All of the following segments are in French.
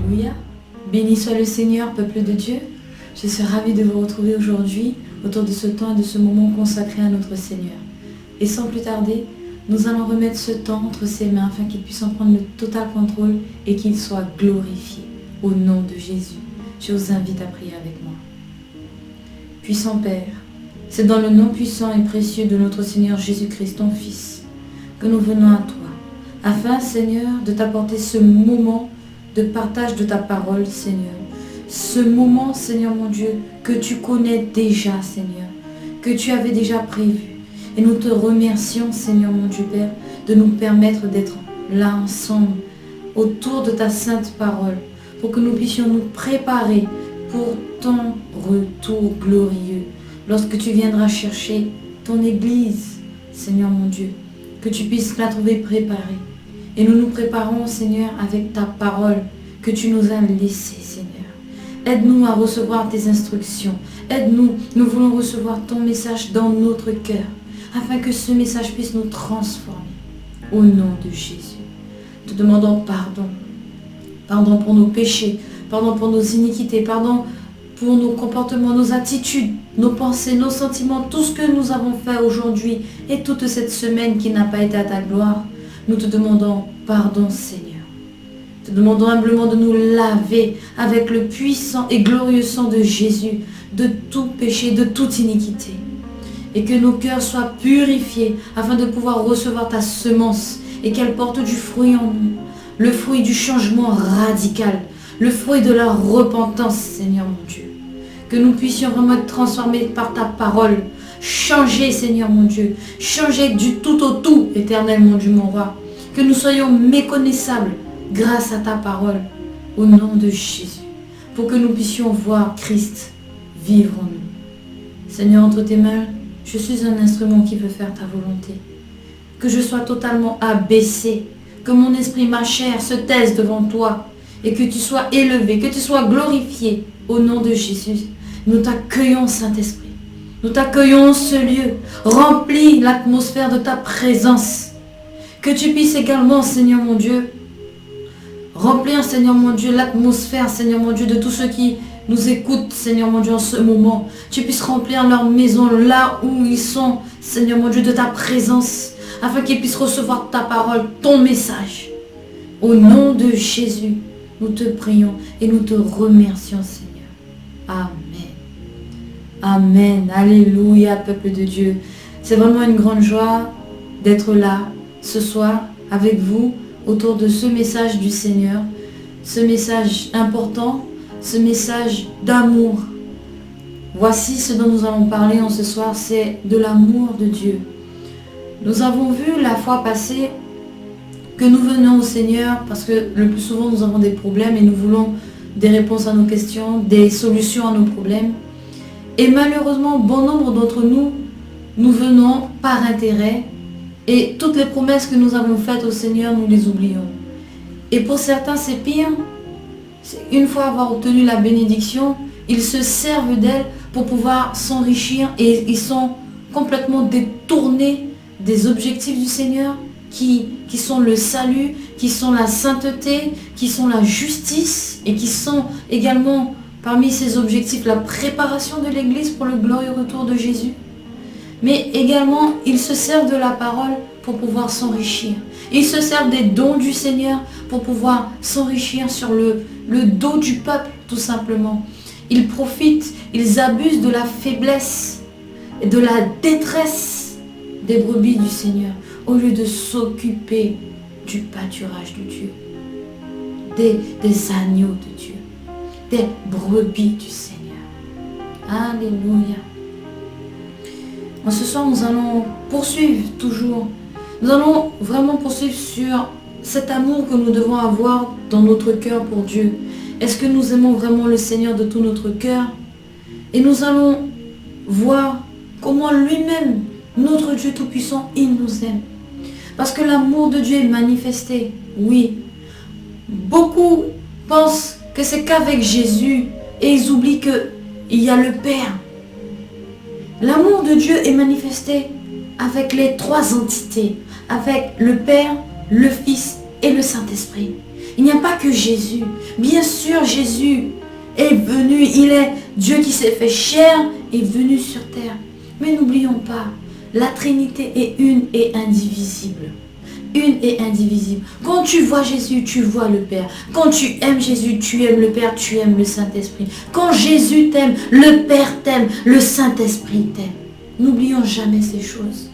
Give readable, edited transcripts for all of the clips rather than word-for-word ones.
Alléluia. Béni soit le Seigneur, peuple de Dieu. Je suis ravie de vous retrouver aujourd'hui autour de ce temps et de ce moment consacré à notre Seigneur. Et sans plus tarder, nous allons remettre ce temps entre ses mains afin qu'il puisse en prendre le total contrôle et qu'il soit glorifié. Au nom de Jésus, je vous invite à prier avec moi. Puissant Père, c'est dans le nom puissant et précieux de notre Seigneur Jésus-Christ, ton Fils, que nous venons à toi, afin, Seigneur, de t'apporter ce moment de partage de ta parole, Seigneur. Ce moment, Seigneur mon Dieu, que tu connais déjà, Seigneur, que tu avais déjà prévu. Et nous te remercions, Seigneur mon Dieu Père, de nous permettre d'être là ensemble, autour de ta sainte parole, pour que nous puissions nous préparer pour ton retour glorieux, lorsque tu viendras chercher ton Église, Seigneur mon Dieu, que tu puisses la trouver préparée. Et nous nous préparons, Seigneur, avec ta parole que tu nous as laissée, Seigneur. Aide-nous à recevoir tes instructions. Aide-nous, nous voulons recevoir ton message dans notre cœur, afin que ce message puisse nous transformer. Au nom de Jésus, te demandons pardon. Pardon pour nos péchés, pardon pour nos iniquités, pardon pour nos comportements, nos attitudes, nos pensées, nos sentiments, tout ce que nous avons fait aujourd'hui et toute cette semaine qui n'a pas été à ta gloire. Nous te demandons pardon, Seigneur. Te demandons humblement de nous laver avec le puissant et glorieux sang de Jésus de tout péché, de toute iniquité. Et que nos cœurs soient purifiés afin de pouvoir recevoir ta semence et qu'elle porte du fruit en nous. Le fruit du changement radical, le fruit de la repentance, Seigneur mon Dieu. Que nous puissions vraiment être transformés par ta parole. Changer, Seigneur mon Dieu. Changer du tout au tout, éternel mon Dieu, mon roi. Que nous soyons méconnaissables grâce à ta parole, au nom de Jésus. Pour que nous puissions voir Christ vivre en nous. Seigneur, entre tes mains, je suis un instrument qui veut faire ta volonté. Que je sois totalement abaissé. Que mon esprit, ma chair se taise devant toi. Et que tu sois élevé, que tu sois glorifié au nom de Jésus. Nous t'accueillons, Saint-Esprit. Nous t'accueillons ce lieu. Remplis l'atmosphère de ta présence. Que tu puisses également, Seigneur mon Dieu, remplir, Seigneur mon Dieu, l'atmosphère, Seigneur mon Dieu, de tous ceux qui nous écoutent, Seigneur mon Dieu, en ce moment. Tu puisses remplir leur maison là où ils sont, Seigneur mon Dieu, de ta présence, afin qu'ils puissent recevoir ta parole, ton message. Au nom de Jésus, nous te prions et nous te remercions, Seigneur. Amen. Amen. Alléluia, peuple de Dieu. C'est vraiment une grande joie d'être là ce soir avec vous autour de ce message du Seigneur. Ce message important, ce message d'amour. Voici ce dont nous allons parler en ce soir, c'est de l'amour de Dieu. Nous avons vu la fois passée que nous venons au Seigneur parce que le plus souvent nous avons des problèmes et nous voulons des réponses à nos questions, des solutions à nos problèmes. Et malheureusement, bon nombre d'entre nous, nous venons par intérêt et toutes les promesses que nous avons faites au Seigneur, nous les oublions. Et pour certains, c'est pire. Une fois avoir obtenu la bénédiction, ils se servent d'elle pour pouvoir s'enrichir et ils sont complètement détournés des objectifs du Seigneur qui sont le salut, qui sont la sainteté, qui sont la justice et qui sont également parmi ces objectifs la préparation de l'Église pour le glorieux retour de Jésus. Mais également, ils se servent de la parole pour pouvoir s'enrichir. Ils se servent des dons du Seigneur pour pouvoir s'enrichir sur le dos du peuple, tout simplement. Ils profitent, ils abusent de la faiblesse et de la détresse des brebis du Seigneur, au lieu de s'occuper du pâturage de Dieu, des agneaux de Dieu, des brebis du Seigneur. Alléluia. En ce soir, nous allons poursuivre toujours. Nous allons vraiment poursuivre sur cet amour que nous devons avoir dans notre cœur pour Dieu. Est-ce que nous aimons vraiment le Seigneur de tout notre cœur? Et nous allons voir comment lui-même, notre Dieu Tout-Puissant, il nous aime. Parce que l'amour de Dieu est manifesté, oui. Beaucoup pensent que c'est qu'avec Jésus et ils oublient qu'il y a le Père. L'amour de Dieu est manifesté avec les trois entités, avec le Père, le Fils et le Saint-Esprit. Il n'y a pas que Jésus. Bien sûr, Jésus est venu. Il est Dieu qui s'est fait chair et venu sur terre. Mais n'oublions pas, la Trinité est une et indivisible. Une et indivisible. Quand tu vois Jésus, tu vois le Père. Quand tu aimes Jésus, tu aimes le Père, tu aimes le Saint-Esprit. Quand Jésus t'aime, le Père t'aime, le Saint-Esprit t'aime. N'oublions jamais ces choses.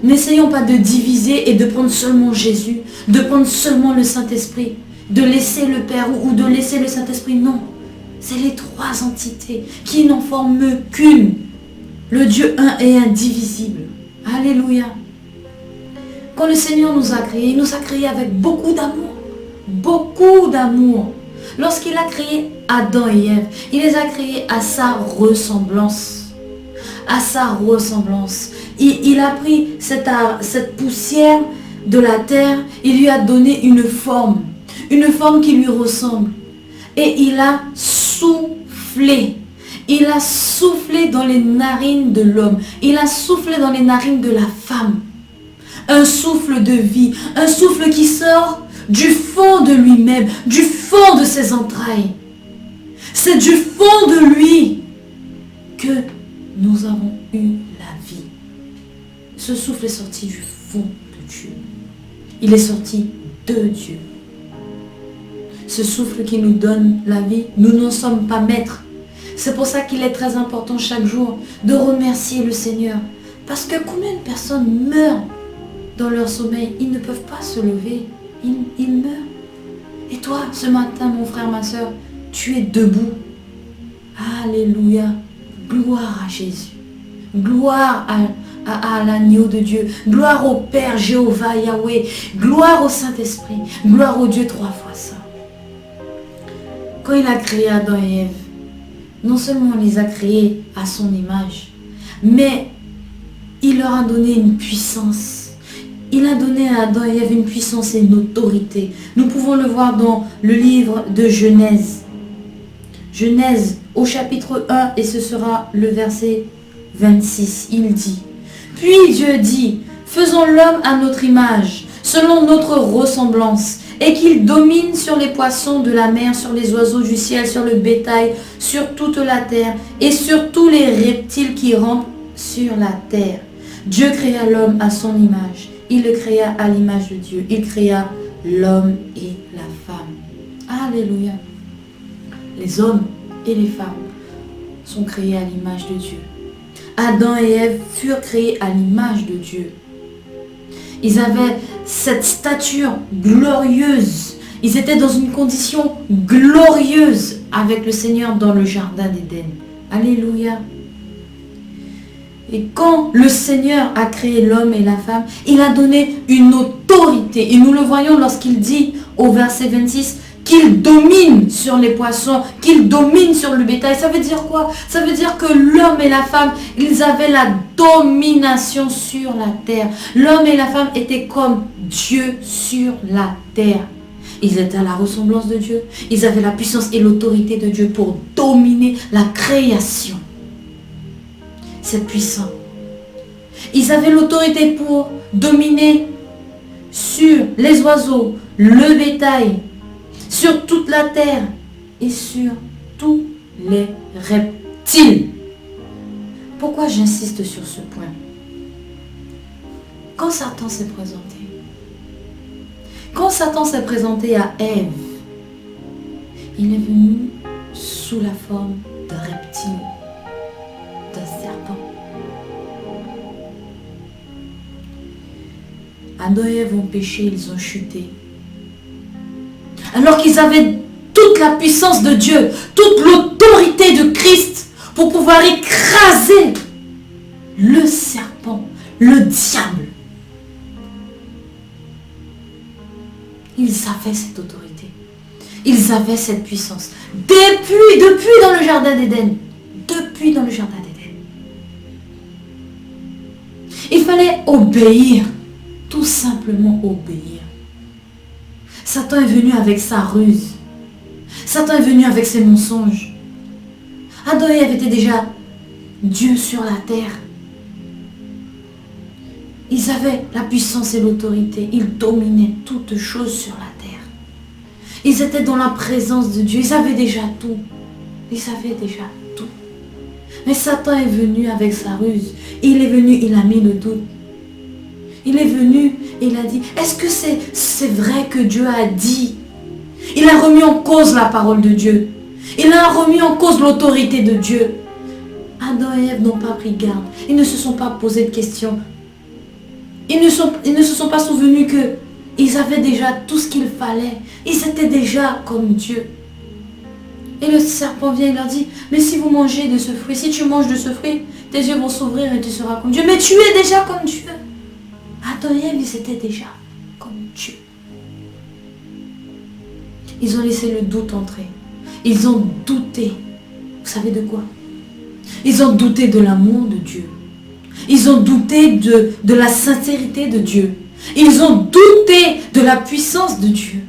N'essayons pas de diviser et de prendre seulement Jésus, de prendre seulement le Saint-Esprit, de laisser le Père ou de laisser le Saint-Esprit. Non, c'est les trois entités qui n'en forment qu'une. Le Dieu un et indivisible. Alléluia. Quand le Seigneur nous a créés, il nous a créés avec beaucoup d'amour. Beaucoup d'amour. Lorsqu'il a créé Adam et Ève, il les a créés à sa ressemblance. À sa ressemblance. Il a pris cette poussière de la terre, il lui a donné une forme qui lui ressemble. Et il a soufflé. Il a soufflé dans les narines de l'homme. Il a soufflé dans les narines de la femme. Un souffle de vie, un souffle qui sort du fond de lui-même, du fond de ses entrailles. C'est du fond de lui que nous avons eu la vie. Ce souffle est sorti du fond de Dieu. Il est sorti de Dieu. Ce souffle qui nous donne la vie, nous n'en sommes pas maîtres. C'est pour ça qu'il est très important chaque jour de remercier le Seigneur. Parce que combien de personnes meurent dans leur sommeil? Ils ne peuvent pas se lever. Ils meurent. Et toi, ce matin, mon frère, ma soeur, tu es debout. Alléluia. Gloire à Jésus. Gloire à l'agneau de Dieu. Gloire au Père Jéhovah Yahweh. Gloire au Saint-Esprit. Gloire au Dieu trois fois saint. Quand il a créé Adam et Ève, non seulement il les a créés à son image, mais il leur a donné une puissance. Il a donné à Adam et Ève une puissance et une autorité. Nous pouvons le voir dans le livre de Genèse. Genèse au chapitre 1 et ce sera le verset 26. Il dit: Puis Dieu dit, faisons l'homme à notre image, selon notre ressemblance, et qu'il domine sur les poissons de la mer, sur les oiseaux du ciel, sur le bétail, sur toute la terre, et sur tous les reptiles qui rampent sur la terre. Dieu créa l'homme à son image. Il le créa à l'image de Dieu. Il créa l'homme et la femme. Alléluia. Les hommes et les femmes sont créés à l'image de Dieu. Adam et Ève furent créés à l'image de Dieu. Ils avaient cette stature glorieuse. Ils étaient dans une condition glorieuse avec le Seigneur dans le jardin d'Éden. Alléluia. Et quand le Seigneur a créé l'homme et la femme, il a donné une autorité. Et nous le voyons lorsqu'il dit au verset 26 qu'il domine sur les poissons, qu'il domine sur le bétail. Ça veut dire quoi? Ça veut dire que l'homme et la femme, ils avaient la domination sur la terre. L'homme et la femme étaient comme Dieu sur la terre. Ils étaient à la ressemblance de Dieu. Ils avaient la puissance et l'autorité de Dieu pour dominer la création. C'est puissant. Ils avaient l'autorité pour dominer sur les oiseaux, le bétail, sur toute la terre et sur tous les reptiles. Pourquoi j'insiste sur ce point? Quand Satan s'est présenté à Ève, il est venu sous la forme d'un reptile, d'un serpent. Adam et Ève ont péché, ils ont chuté. Alors qu'ils avaient toute la puissance de Dieu, toute l'autorité de Christ pour pouvoir écraser le serpent, le diable. Ils avaient cette autorité. Ils avaient cette puissance. Depuis dans le jardin d'Éden. Depuis dans le jardin d'Éden. Il fallait obéir. Tout simplement obéir. Satan est venu avec sa ruse. Satan est venu avec ses mensonges. Adam et Ève étaient déjà Dieu sur la terre. Ils avaient la puissance et l'autorité. Ils dominaient toutes choses sur la terre. Ils étaient dans la présence de Dieu. Ils avaient déjà tout. Ils avaient déjà tout. Mais Satan est venu avec sa ruse. Il est venu, il a mis le doute. Il est venu et il a dit, est-ce que c'est vrai que Dieu a dit? Il a remis en cause la parole de Dieu. Il a remis en cause l'autorité de Dieu. Adam et Ève n'ont pas pris garde. Ils ne se sont pas posé de questions. Ils ne se sont pas souvenus qu'ils avaient déjà tout ce qu'il fallait. Ils étaient déjà comme Dieu. Et le serpent vient et leur dit, mais si vous mangez de ce fruit, si tu manges de ce fruit, tes yeux vont s'ouvrir et tu seras comme Dieu. Mais tu es déjà comme Dieu. Adam et Ève, ils étaient déjà comme Dieu. Ils ont laissé le doute entrer. Ils ont douté. Vous savez de quoi? Ils ont douté de l'amour de Dieu. Ils ont douté de la sincérité de Dieu. Ils ont douté de la puissance de Dieu.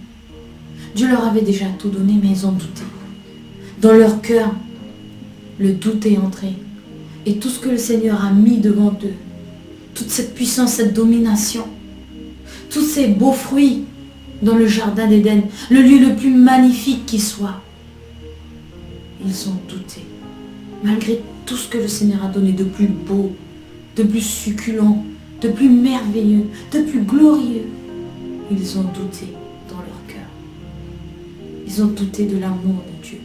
Dieu leur avait déjà tout donné, mais ils ont douté. Dans leur cœur, le doute est entré. Et tout ce que le Seigneur a mis devant eux, toute cette puissance, cette domination, tous ces beaux fruits dans le jardin d'Éden, le lieu le plus magnifique qui soit, ils ont douté. Malgré tout ce que le Seigneur a donné de plus beau, de plus succulent, de plus merveilleux, de plus glorieux, ils ont douté dans leur cœur. Ils ont douté de l'amour de Dieu.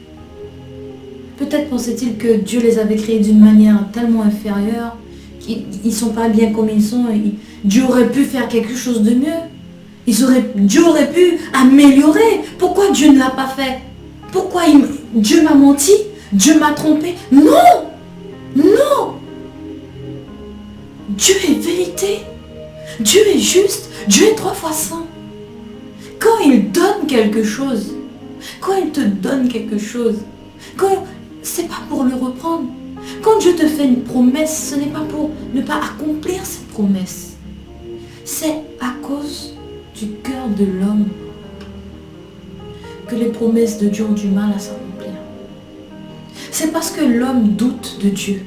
Peut-être pensaient-ils que Dieu les avait créés d'une manière tellement inférieure, qu'ils ne sont pas bien comme ils sont, et Dieu aurait pu faire quelque chose de mieux. Dieu aurait pu améliorer. Pourquoi Dieu ne l'a pas fait? Pourquoi Dieu m'a menti? Dieu m'a trompé? Non! Non! Dieu est vérité. Dieu est juste. Dieu est 3 fois saint. Quand il donne quelque chose, quand il te donne quelque chose, c'est pas pour le reprendre. Quand Dieu te fait une promesse, ce n'est pas pour ne pas accomplir cette promesse. C'est à cause du cœur de l'homme que les promesses de Dieu ont du mal à s'accomplir. C'est parce que l'homme doute de Dieu.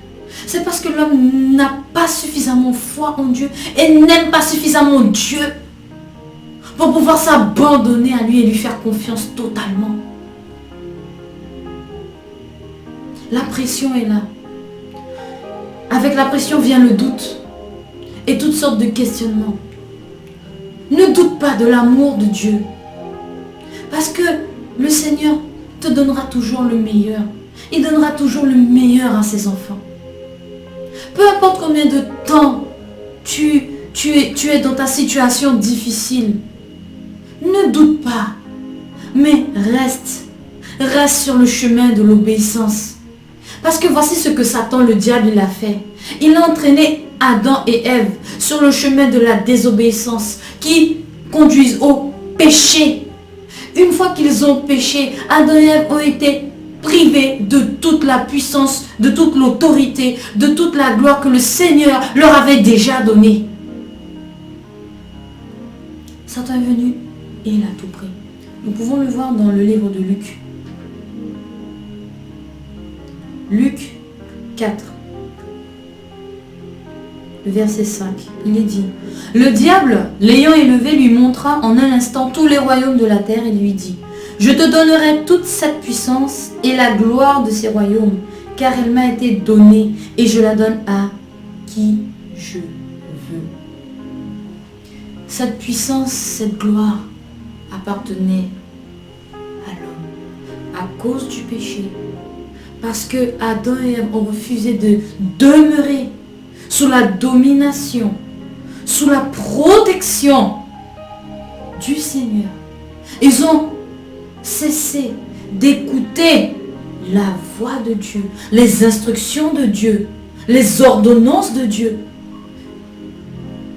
C'est parce que l'homme n'a pas suffisamment foi en Dieu et n'aime pas suffisamment Dieu pour pouvoir s'abandonner à lui et lui faire confiance totalement. La pression est là. Avec la pression vient le doute et toutes sortes de questionnements. Ne doute pas de l'amour de Dieu. Parce que le Seigneur te donnera toujours le meilleur. Il donnera toujours le meilleur à ses enfants. Peu importe combien de temps tu es dans ta situation difficile, ne doute pas, mais reste sur le chemin de l'obéissance. Parce que voici ce que Satan, le diable, il a fait. Il a entraîné Adam et Ève sur le chemin de la désobéissance qui conduisent au péché. Une fois qu'ils ont péché, Adam et Ève ont été privés de toute la puissance, de toute l'autorité, de toute la gloire que le Seigneur leur avait déjà donnée. Satan est venu et il a tout pris. Nous pouvons le voir dans le livre de Luc. Luc 4, le verset 5, il est dit, « Le diable, l'ayant élevé, lui montra en un instant tous les royaumes de la terre et lui dit, « Je te donnerai toute cette puissance et la gloire de ces royaumes, car elle m'a été donnée et je la donne à qui je veux. » Cette puissance, cette gloire appartenait à l'homme à cause du péché. Parce que Adam et Ève ont refusé de demeurer sous la domination, sous la protection du Seigneur. Ils ont cessé d'écouter la voix de Dieu, les instructions de Dieu, les ordonnances de Dieu.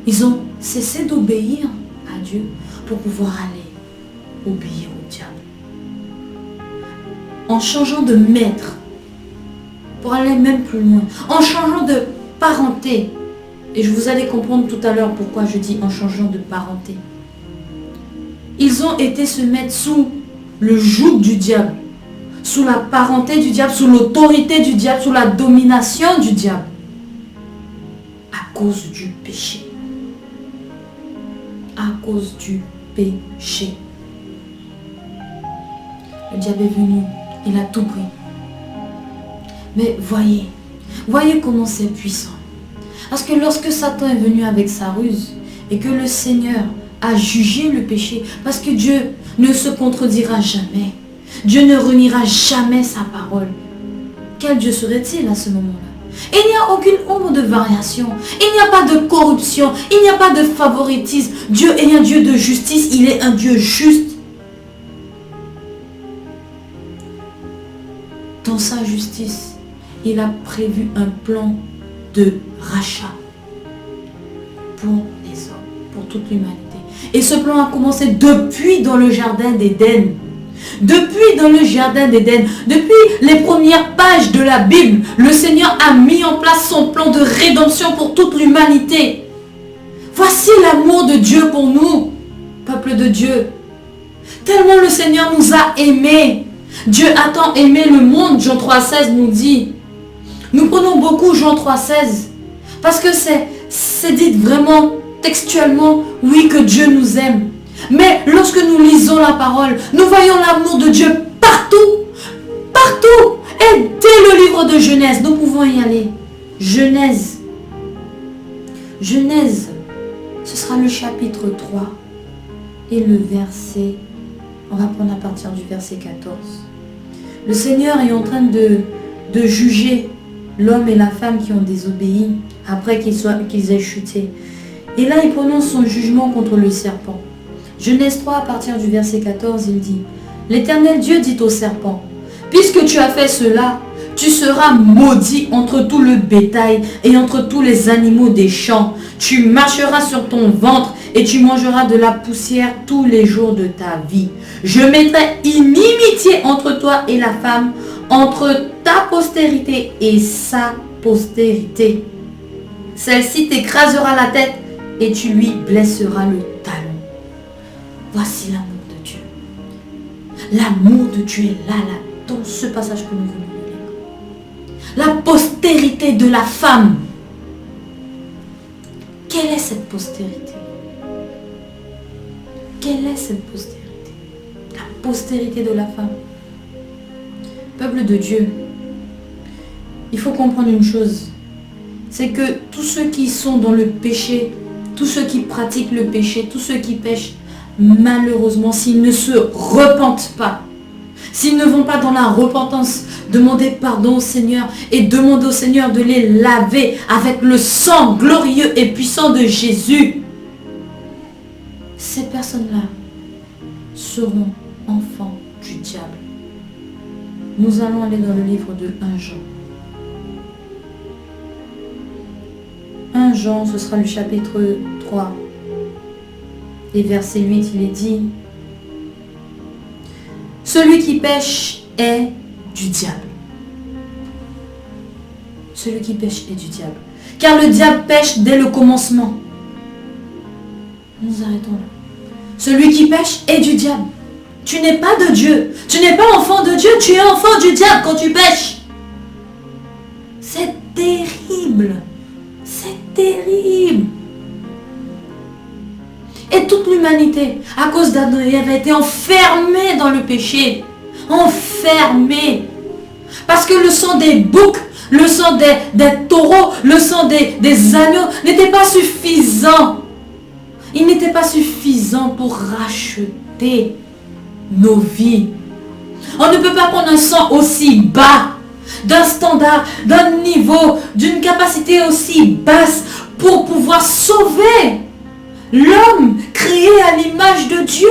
Ils ont cessé d'obéir à Dieu pour pouvoir aller obéir au diable. En changeant de maître, pour aller même plus loin, en changeant de parenté, et je vous allez comprendre tout à l'heure pourquoi je dis en changeant de parenté. Ils ont été se mettre sous le joug du diable, sous la parenté du diable, sous l'autorité du diable, sous la domination du diable, à cause du péché. À cause du péché. Le diable est venu, il a tout pris. Mais voyez comment c'est puissant. Parce que lorsque Satan est venu avec sa ruse et que le Seigneur a jugé le péché, parce que Dieu ne se contredira jamais, Dieu ne reniera jamais sa parole. Quel Dieu serait-il à ce moment-là? Il n'y a aucune ombre de variation, il n'y a pas de corruption, il n'y a pas de favoritisme. Dieu est un Dieu de justice, il est un Dieu juste. Dans sa justice, il a prévu un plan de rachat pour les hommes, pour toute l'humanité. Et ce plan a commencé depuis dans le jardin d'Éden. Depuis dans le jardin d'Éden, depuis les premières pages de la Bible, le Seigneur a mis en place son plan de rédemption pour toute l'humanité. Voici l'amour de Dieu pour nous, peuple de Dieu. Tellement le Seigneur nous a aimés. Dieu a tant aimé le monde, Jean 3,16 nous dit. Nous prenons beaucoup Jean 3,16 parce que c'est dit vraiment textuellement, oui, que Dieu nous aime. Mais lorsque nous lisons la parole, nous voyons l'amour de Dieu partout, partout. Et dès le livre de Genèse, nous pouvons y aller. Genèse, ce sera le chapitre 3 et le verset, on va prendre à partir du verset 14. Le Seigneur est en train de juger l'homme et la femme qui ont désobéi après qu'ils aient chuté. Et là, il prononce son jugement contre le serpent. Genèse 3, à partir du verset 14, il dit « L'Éternel Dieu dit au serpent, « Puisque tu as fait cela, tu seras maudit entre tout le bétail et entre tous les animaux des champs. Tu marcheras sur ton ventre et tu mangeras de la poussière tous les jours de ta vie. Je mettrai inimitié entre toi et la femme, entre ta postérité et sa postérité. Celle-ci t'écrasera la tête et tu lui blesseras le talon. » Voici l'amour de Dieu. L'amour de Dieu est là, dans ce passage que nous venons de lire. La postérité de la femme. Quelle est cette postérité? Quelle est cette postérité? La postérité de la femme. Peuple de Dieu, il faut comprendre une chose. C'est que tous ceux qui sont dans le péché, tous ceux qui pratiquent le péché, tous ceux qui pêchent, malheureusement, s'ils ne se repentent pas, s'ils ne vont pas dans la repentance, demander pardon au Seigneur et demander au Seigneur de les laver avec le sang glorieux et puissant de Jésus, ces personnes-là seront enfants du diable. Nous allons aller dans le livre de 1 Jean. 1 Jean, ce sera le chapitre 3. Et verset 8, il est dit « Celui qui pêche est du diable. » Celui qui pêche est du diable. Car le diable pêche dès le commencement. Nous arrêtons là. Celui qui pêche est du diable. Tu n'es pas de Dieu. Tu n'es pas enfant de Dieu. Tu es enfant du diable quand tu pêches. C'est terrible. C'est terrible. Et toute l'humanité, à cause d'Adam et Ève, a été enfermée dans le péché. Enfermée. Parce que le sang des boucs, le sang des taureaux, le sang des agneaux n'était pas suffisant. Il n'était pas suffisant pour racheter nos vies. On ne peut pas prendre un sang aussi bas, d'un standard, d'un niveau, d'une capacité aussi basse pour pouvoir sauver l'homme créé à l'image de Dieu.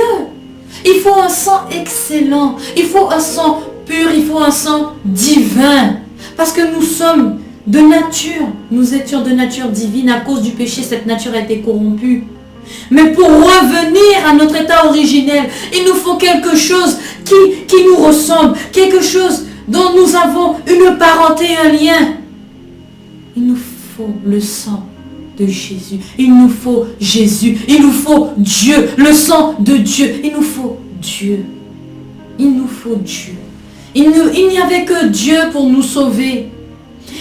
Il faut un sang excellent, il faut un sang pur, il faut un sang divin. Parce que nous sommes de nature, nous étions de nature divine. À cause du péché, cette nature a été corrompue. Mais pour revenir à notre état originel, il nous faut quelque chose qui nous ressemble, quelque chose dont nous avons une parenté, un lien. Il nous faut le sang de Jésus. Il nous faut Jésus. Il nous faut Dieu. Le sang de Dieu. Il nous faut Dieu. Il nous faut Dieu. Il n'y avait que Dieu pour nous sauver.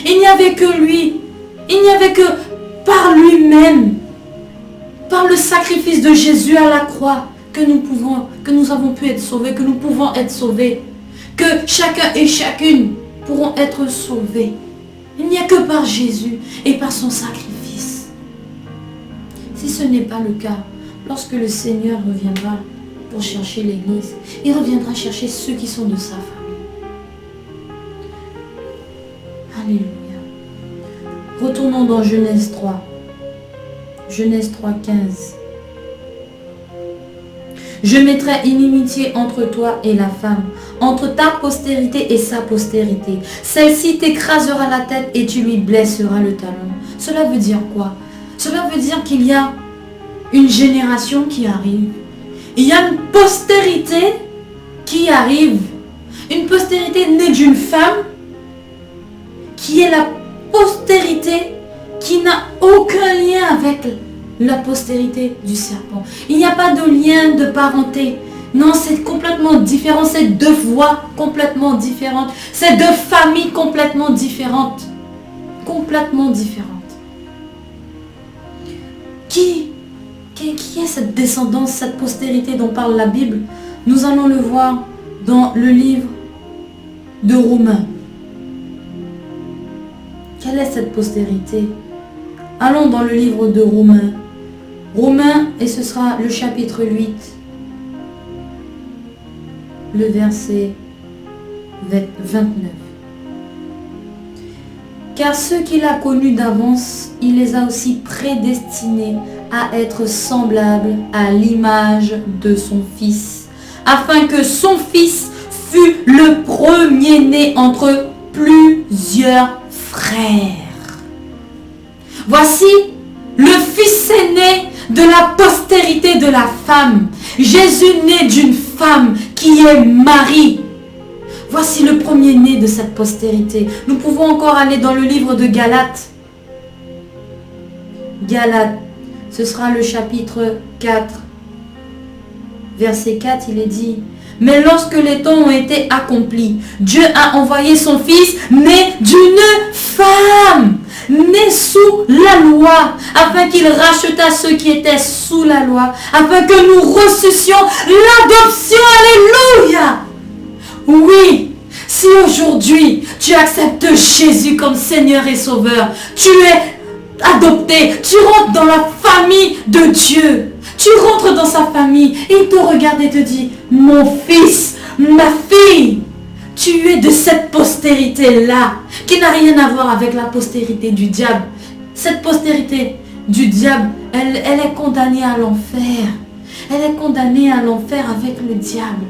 Il n'y avait que lui. Il n'y avait que par lui-même, par le sacrifice de Jésus à la croix, que nous avons pu être sauvés, que nous pouvons être sauvés, que chacun et chacune pourront être sauvés. Il n'y a que par Jésus et par son sacrifice. Si ce n'est pas le cas, lorsque le Seigneur reviendra pour chercher l'Église, il reviendra chercher ceux qui sont de sa famille. Alléluia. Retournons dans Genèse 3. Genèse 3, 15. Je mettrai inimitié entre toi et la femme, entre ta postérité et sa postérité. Celle-ci t'écrasera la tête et tu lui blesseras le talon. Cela veut dire quoi? Cela veut dire qu'il y a une génération qui arrive. Il y a une postérité qui arrive. Une postérité née d'une femme qui est la postérité qui n'a aucun lien avec la postérité du serpent. Il n'y a pas de lien de parenté. Non, c'est complètement différent. C'est deux voies complètement différentes. C'est deux familles complètement différentes. Complètement différentes. Qui est cette descendance, cette postérité dont parle la Bible? Nous allons le voir dans le livre de Romains. Quelle est cette postérité? Allons dans le livre de Romains. Romains, et ce sera le chapitre 8, le verset 29. Car ceux qu'il a connus d'avance, il les a aussi prédestinés à être semblables à l'image de son Fils, afin que son Fils fût le premier-né entre plusieurs frères. Voici le Fils aîné de la postérité de la femme. Jésus né d'une femme qui est Marie. Voici le premier-né de cette postérité. Nous pouvons encore aller dans le livre de Galates. Galates, ce sera le chapitre 4. Verset 4, il est dit: mais lorsque les temps ont été accomplis, Dieu a envoyé son Fils, né d'une femme, né sous la loi, afin qu'il rachetât ceux qui étaient sous la loi, afin que nous reçussions l'adoption. Alléluia! Oui, si aujourd'hui tu acceptes Jésus comme Seigneur et Sauveur, tu es adopté, tu rentres dans la famille de Dieu. Tu rentres dans sa famille et il te regarde et te dit: mon fils, ma fille, tu es de cette postérité-là, qui n'a rien à voir avec la postérité du diable. Cette postérité du diable, elle est condamnée à l'enfer. Elle est condamnée à l'enfer avec le diable.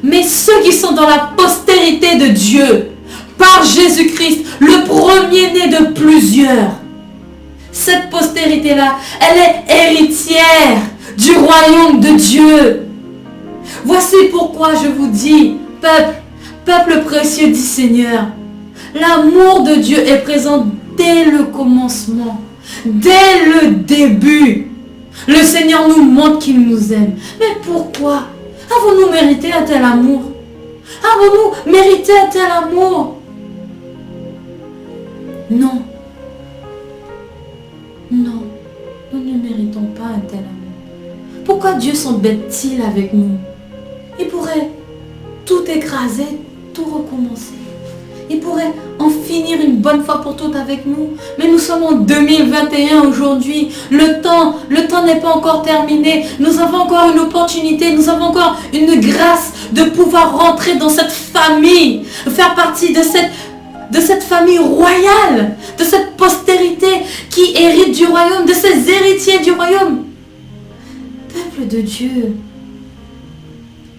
Mais ceux qui sont dans la postérité de Dieu, par Jésus-Christ, le premier-né de plusieurs, cette postérité-là, elle est héritière du royaume de Dieu. Voici pourquoi je vous dis, peuple précieux du Seigneur, l'amour de Dieu est présent dès le commencement, dès le début. Le Seigneur nous montre qu'il nous aime. Mais pourquoi avons-nous mérité un tel amour? Avons-nous mérité un tel amour? Non. Non, nous ne méritons pas un tel amour. Pourquoi Dieu s'embête-t-il avec nous? Il pourrait tout écraser, tout recommencer. Il pourrait en finir une bonne fois pour toutes avec nous. Mais nous sommes en 2021 aujourd'hui. Le temps n'est pas encore terminé. Nous avons encore une opportunité, nous avons encore une grâce de pouvoir rentrer dans cette famille, faire partie de cette famille royale, de cette postérité qui hérite du royaume, de ces héritiers du royaume. Peuple de Dieu,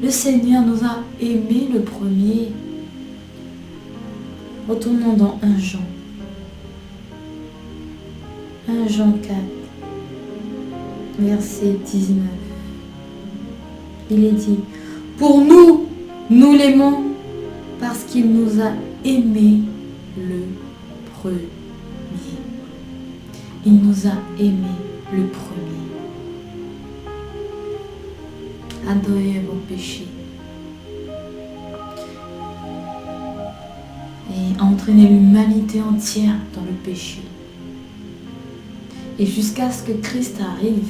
le Seigneur nous a aimés le premier. Retournons dans 1 Jean. 1 Jean 4, verset 19. Il est dit: pour nous, nous l'aimons parce qu'il nous a aimés le premier. Il nous a aimés le premier. Adorez vos péchés. Et entraîner l'humanité entière dans le péché. Et jusqu'à ce que Christ arrive.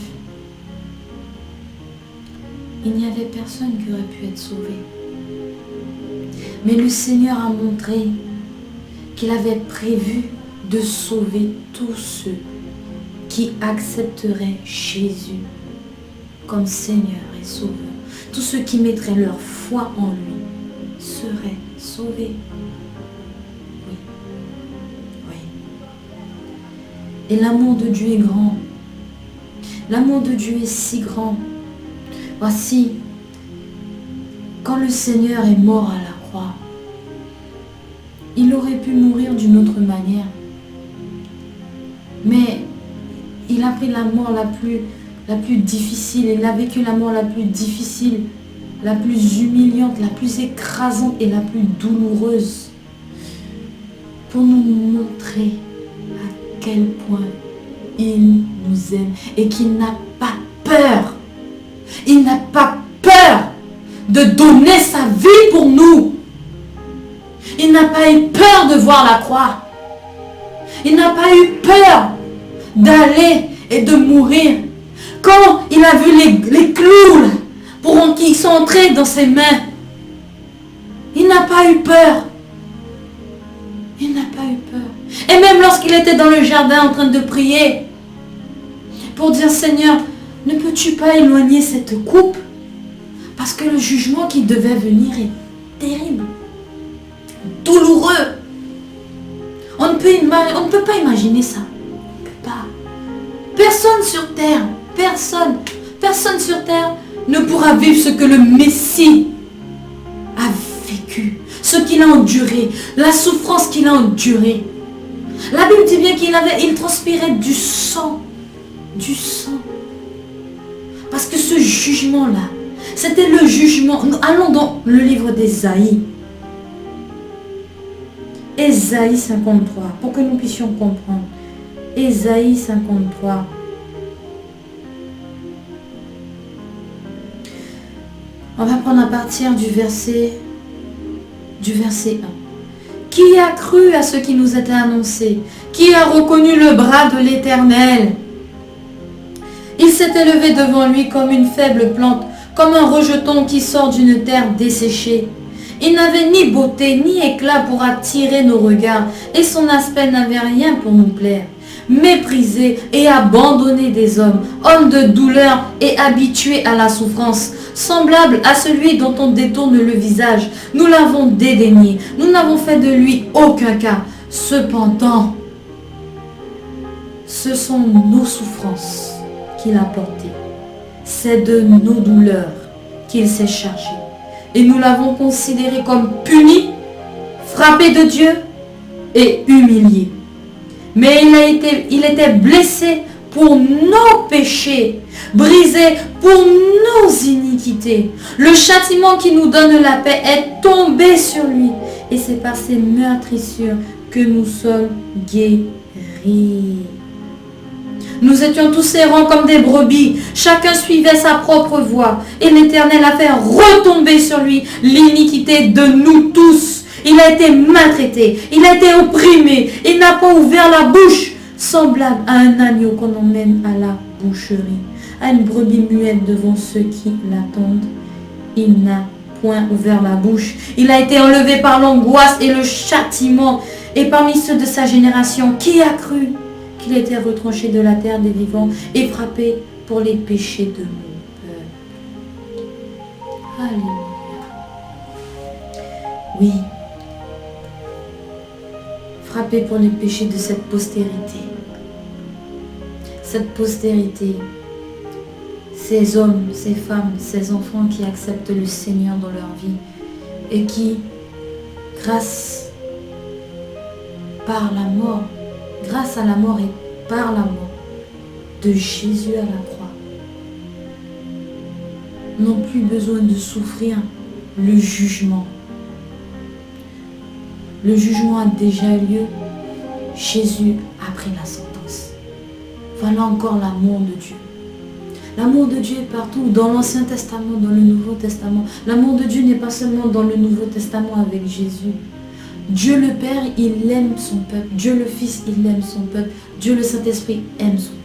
il n'y avait personne qui aurait pu être sauvé. Mais le Seigneur a montré qu'il avait prévu de sauver tous ceux qui accepteraient Jésus comme Seigneur et Sauveur. Tous ceux qui mettraient leur foi en lui seraient sauvés. Oui. Oui. Et l'amour de Dieu est grand. L'amour de Dieu est si grand. Voici, quand le Seigneur est mort à la croix, il aurait pu mourir d'une autre manière. Mais il a pris la mort la plus difficile. Il a vécu la mort la plus difficile, la plus humiliante, la plus écrasante et la plus douloureuse. Pour nous montrer à quel point il nous aime et qu'il n'a pas peur. Il n'a pas peur de donner sa vie pour nous. Il n'a pas eu peur de voir la croix. Il n'a pas eu peur d'aller et de mourir. Quand il a vu les clous qui sont entrés dans ses mains, il n'a pas eu peur. Il n'a pas eu peur. Et même lorsqu'il était dans le jardin en train de prier, pour dire Seigneur, ne peux-tu pas éloigner cette coupe? Parce que le jugement qui devait venir est terrible, douloureux. On ne peut pas imaginer ça. On ne peut pas. Personne sur terre, personne sur terre ne pourra vivre ce que le Messie a vécu, ce qu'il a enduré, la souffrance qu'il a endurée. La Bible dit bien qu'il transpirait du sang. Du sang. Parce que ce jugement-là, c'était le jugement. Allons dans le livre d'Ésaïe. Ésaïe 53, pour que nous puissions comprendre. Ésaïe 53. On va prendre à partir du verset 1. Qui a cru à ce qui nous était annoncé? Qui a reconnu le bras de l'Éternel? Il s'est élevé devant lui comme une faible plante, comme un rejeton qui sort d'une terre desséchée. Il n'avait ni beauté ni éclat pour attirer nos regards, et son aspect n'avait rien pour nous plaire. Méprisé et abandonné des hommes, homme de douleur et habitué à la souffrance, semblable à celui dont on détourne le visage, nous l'avons dédaigné, nous n'avons fait de lui aucun cas. Cependant, ce sont nos souffrances qu'il a portées, c'est de nos douleurs qu'il s'est chargé. Et nous l'avons considéré comme puni, frappé de Dieu et humilié. Mais il était blessé pour nos péchés, brisé pour nos iniquités. Le châtiment qui nous donne la paix est tombé sur lui. Et c'est par ses meurtrissures que nous sommes guéris. Nous étions tous errants comme des brebis. Chacun suivait sa propre voie. Et l'Éternel a fait retomber sur lui l'iniquité de nous tous. Il a été maltraité. Il a été opprimé. Il n'a pas ouvert la bouche. Semblable à un agneau qu'on emmène à la boucherie. À une brebis muette devant ceux qui l'attendent. Il n'a point ouvert la bouche. Il a été enlevé par l'angoisse et le châtiment. Et parmi ceux de sa génération, qui a cru qu'il était retranché de la terre des vivants et frappé pour les péchés de mon peuple. Alléluia. Oui. Frappé pour les péchés de cette postérité. Cette postérité, ces hommes, ces femmes, ces enfants qui acceptent le Seigneur dans leur vie et qui, grâce à la mort et par la mort de Jésus à la croix, n'ont plus besoin de souffrir le jugement. Le jugement a déjà eu lieu. Jésus a pris la sentence. Voilà encore l'amour de Dieu. L'amour de Dieu est partout, dans l'Ancien Testament, dans le Nouveau Testament. L'amour de Dieu n'est pas seulement dans le Nouveau Testament avec Jésus. Dieu le Père, il aime son peuple. Dieu le Fils, il aime son peuple. Dieu le Saint-Esprit aime son peuple.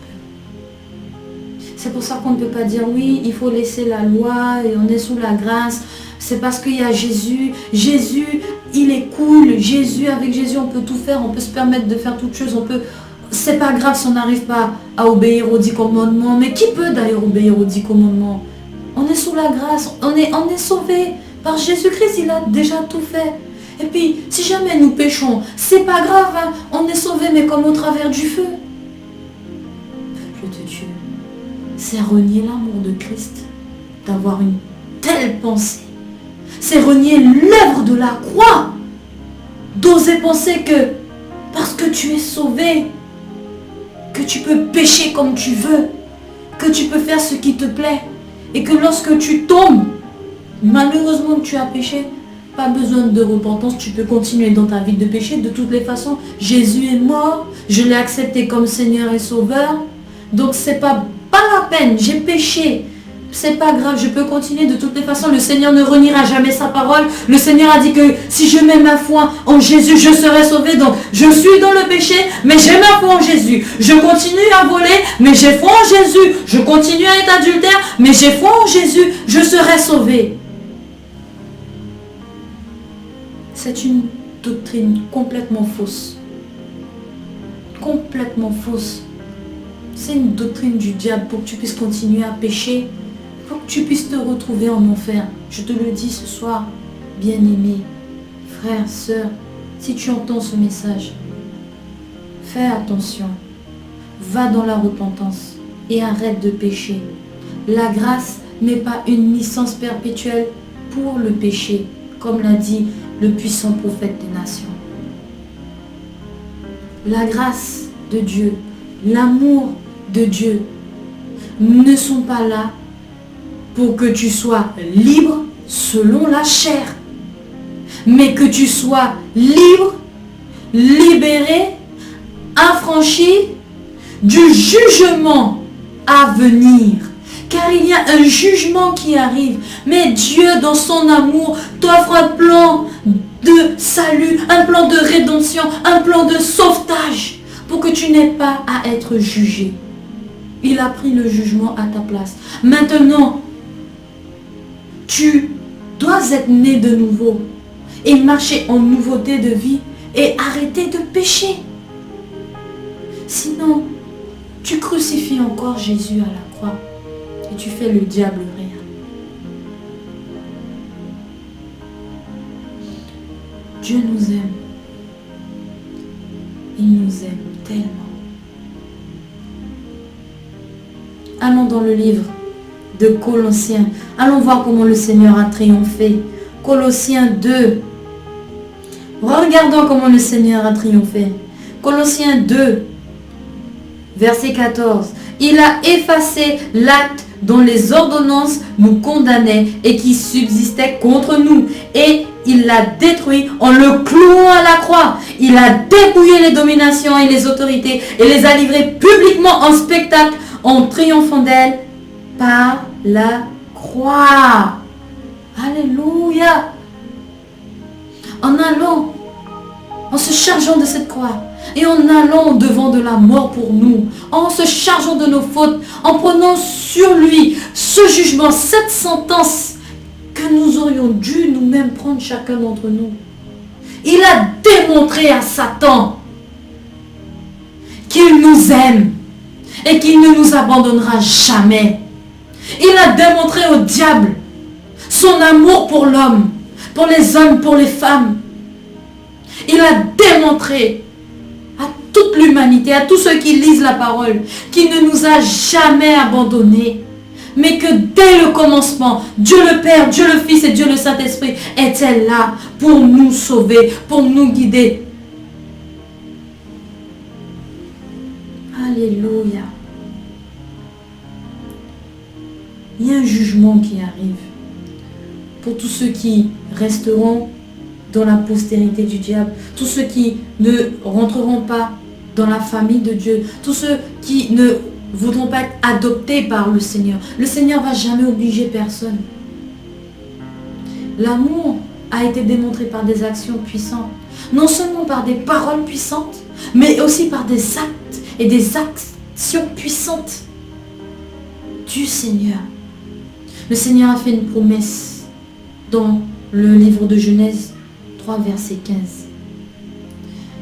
C'est pour ça qu'on ne peut pas dire oui, il faut laisser la loi et on est sous la grâce. C'est parce qu'il y a Jésus. Jésus, il est cool. Jésus, avec Jésus, on peut tout faire. On peut se permettre de faire toutes choses. C'est pas grave si on n'arrive pas à obéir aux 10 commandements. Mais qui peut d'ailleurs obéir aux 10 commandements? On est sous la grâce. On est sauvé. Par Jésus-Christ, il a déjà tout fait. Et puis, si jamais nous péchons, c'est pas grave. Hein. On est sauvé, mais comme au travers du feu. Peuple de Dieu, c'est renier l'amour de Christ d'avoir une telle pensée. C'est renier l'œuvre de la croix. D'oser penser que parce que tu es sauvé, que tu peux pécher comme tu veux, que tu peux faire ce qui te plaît, et que lorsque tu tombes, malheureusement que tu as péché, pas besoin de repentance, tu peux continuer dans ta vie de péché. De toutes les façons, Jésus est mort, je l'ai accepté comme Seigneur et Sauveur, donc c'est pas la peine, j'ai péché. C'est pas grave, je peux continuer de toutes les façons. Le Seigneur ne reniera jamais sa parole. Le Seigneur a dit que si je mets ma foi en Jésus, je serai sauvé. Donc, je suis dans le péché, mais j'ai ma foi en Jésus. Je continue à voler, mais j'ai foi en Jésus. Je continue à être adultère, mais j'ai foi en Jésus. Je serai sauvé. C'est une doctrine complètement fausse. Complètement fausse. C'est une doctrine du diable pour que tu puisses continuer à pécher, pour que tu puisses te retrouver en enfer. Je te le dis ce soir, bien-aimé, frère, sœur, si tu entends ce message, fais attention, va dans la repentance et arrête de pécher. La grâce n'est pas une licence perpétuelle pour le péché, comme l'a dit le puissant prophète des nations. La grâce de Dieu, l'amour de Dieu ne sont pas là pour que tu sois libre selon la chair, mais que tu sois libre, libéré, affranchi du jugement à venir. Car il y a un jugement qui arrive. Mais Dieu, dans son amour, t'offre un plan de salut, un plan de rédemption, un plan de sauvetage pour que tu n'aies pas à être jugé. Il a pris le jugement à ta place. Maintenant, tu dois être né de nouveau et marcher en nouveauté de vie et arrêter de pécher. Sinon, tu crucifies encore Jésus à la croix et tu fais le diable rire. Dieu nous aime. Il nous aime tellement. Allons dans le livre de Colossiens. Allons voir comment le Seigneur a triomphé. Colossiens 2. Regardons comment le Seigneur a triomphé. Colossiens 2, verset 14. Il a effacé l'acte dont les ordonnances nous condamnaient et qui subsistait contre nous. Et il l'a détruit en le clouant à la croix. Il a dépouillé les dominations et les autorités et les a livrées publiquement en spectacle en triomphant d'elles par la croix. Alléluia. En allant, en se chargeant de cette croix et en allant devant de la mort pour nous, en se chargeant de nos fautes, en prenant sur lui ce jugement, cette sentence que nous aurions dû nous-mêmes prendre chacun d'entre nous. Il a démontré à Satan qu'il nous aime et qu'il ne nous abandonnera jamais. Il a démontré au diable son amour pour l'homme, pour les hommes, pour les femmes. Il a démontré à toute l'humanité, à tous ceux qui lisent la parole, qu'il ne nous a jamais abandonnés, mais que dès le commencement, Dieu le Père, Dieu le Fils et Dieu le Saint-Esprit étaient là pour nous sauver, pour nous guider. Alléluia. Il y a un jugement qui arrive pour tous ceux qui resteront dans la postérité du diable, tous ceux qui ne rentreront pas dans la famille de Dieu, tous ceux qui ne voudront pas être adoptés par le Seigneur. Le Seigneur ne va jamais obliger personne. L'amour a été démontré par des actions puissantes, non seulement par des paroles puissantes, mais aussi par des actes et des actions puissantes. du Seigneur. Le Seigneur a fait une promesse dans le livre de Genèse 3, verset 15.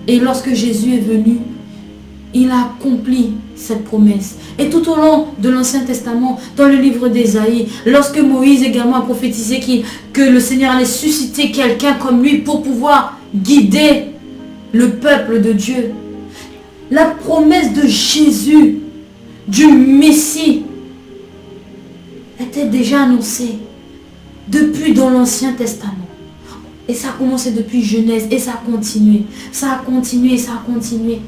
Et lorsque Jésus est venu, il a accompli cette promesse. Et tout au long de l'Ancien Testament, dans le livre d'Ésaïe, lorsque Moïse également a prophétisé que le Seigneur allait susciter quelqu'un comme lui pour pouvoir guider le peuple de Dieu, la promesse de Jésus, du Messie, était déjà annoncée depuis dans l'Ancien Testament. Et ça a commencé depuis Genèse et ça a continué. Ça a continué, ça a continué.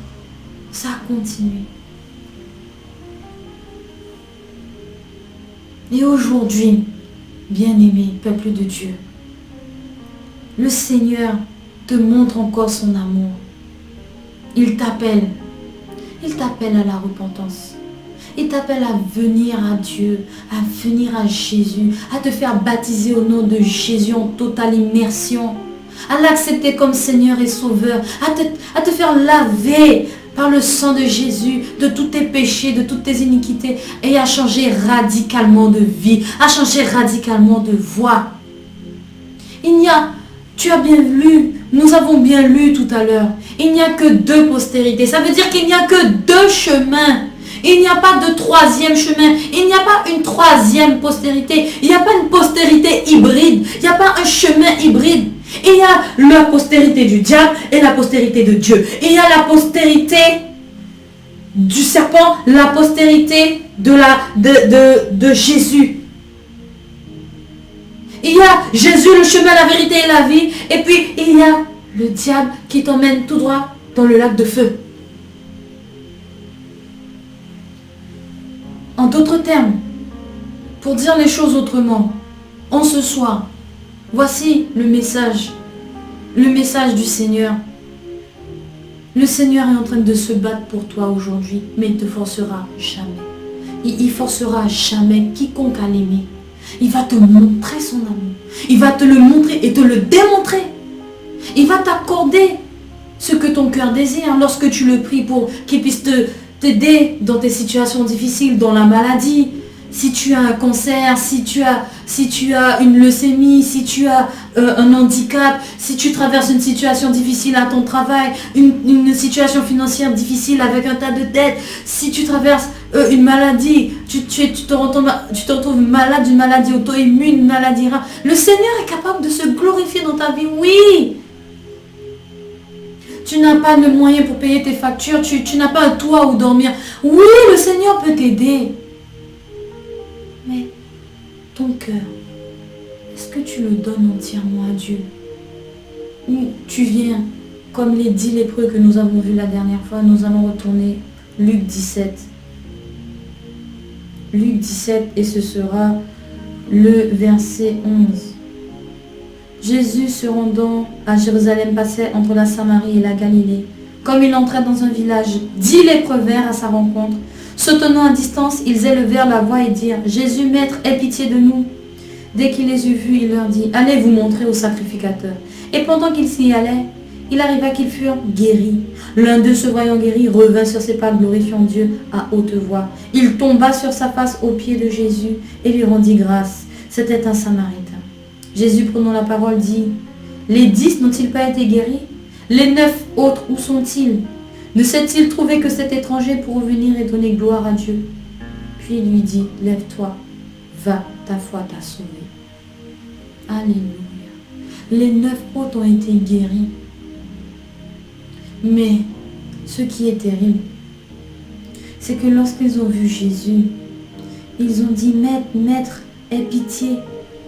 Ça a continué. Et aujourd'hui, bien-aimé peuple de Dieu, le Seigneur te montre encore son amour. Il t'appelle. Il t'appelle à la repentance. Il t'appelle à venir à Dieu, à venir à Jésus, à te faire baptiser au nom de Jésus en totale immersion, à l'accepter comme Seigneur et Sauveur, à te faire laver par le sang de Jésus de tous tes péchés, de toutes tes iniquités et à changer radicalement de vie, à changer radicalement de voix. Tu as bien lu, nous avons bien lu tout à l'heure, il n'y a que 2 postérités. Ça veut dire qu'il n'y a que 2 chemins. Il n'y a pas de 3e chemin. Il n'y a pas une 3e postérité. Il n'y a pas une postérité hybride. Il n'y a pas un chemin hybride. Il y a la postérité du diable et la postérité de Dieu. Il y a la postérité du serpent, la postérité de Jésus. Il y a Jésus, le chemin, la vérité et la vie. Et puis, il y a le diable qui t'emmène tout droit dans le lac de feu. En d'autres termes, pour dire les choses autrement, en ce soir, voici le message du Seigneur. Le Seigneur est en train de se battre pour toi aujourd'hui, mais il ne te forcera jamais. Il forcera jamais quiconque à l'aimer. Il va te montrer son amour. Il va te le montrer et te le démontrer. Il va t'accorder ce que ton cœur désire lorsque tu le pries pour qu'il puisse t'aider dans tes situations difficiles, dans la maladie. Si tu as un cancer, si tu as une leucémie, si tu as un handicap, si tu traverses une situation difficile à ton travail, une situation financière difficile avec un tas de dettes, si tu traverses une maladie, tu te retrouves malade d'une maladie auto-immune, une maladie rare, le Seigneur est capable de se glorifier dans ta vie, oui. Tu n'as pas de moyens pour payer tes factures, tu n'as pas un toit où dormir. Oui, le Seigneur peut t'aider. Mais ton cœur, est-ce que tu le donnes entièrement à Dieu? Ou tu viens, comme les 10 lépreux que nous avons vus la dernière fois, nous allons retourner Luc 17. Luc 17 et ce sera le verset 11. Jésus se rendant à Jérusalem passait entre la Samarie et la Galilée. Comme il entrait dans un village, 10 lépreux vinrent à sa rencontre. Se tenant à distance, ils élevèrent la voix et dirent « Jésus, Maître, aie pitié de nous !» Dès qu'il les eut vus, il leur dit « Allez vous montrer au sacrificateur. » Et pendant qu'ils s'y allaient, il arriva qu'ils furent guéris. L'un d'eux, se voyant guéri, revint sur ses pas, glorifiant Dieu à haute voix. Il tomba sur sa face aux pieds de Jésus et lui rendit grâce. C'était un Samaritain. Jésus, prenant la parole, dit « Les 10 n'ont-ils pas été guéris? Les 9 autres, où sont-ils? Ne s'est-il trouvé que cet étranger pour revenir et donner gloire à Dieu ?» Puis il lui dit « Lève-toi, va, ta foi t'a sauvé. » Alléluia. Les 9 autres ont été guéris. Mais ce qui est terrible, c'est que lorsqu'ils ont vu Jésus, ils ont dit « Maître, aie pitié. »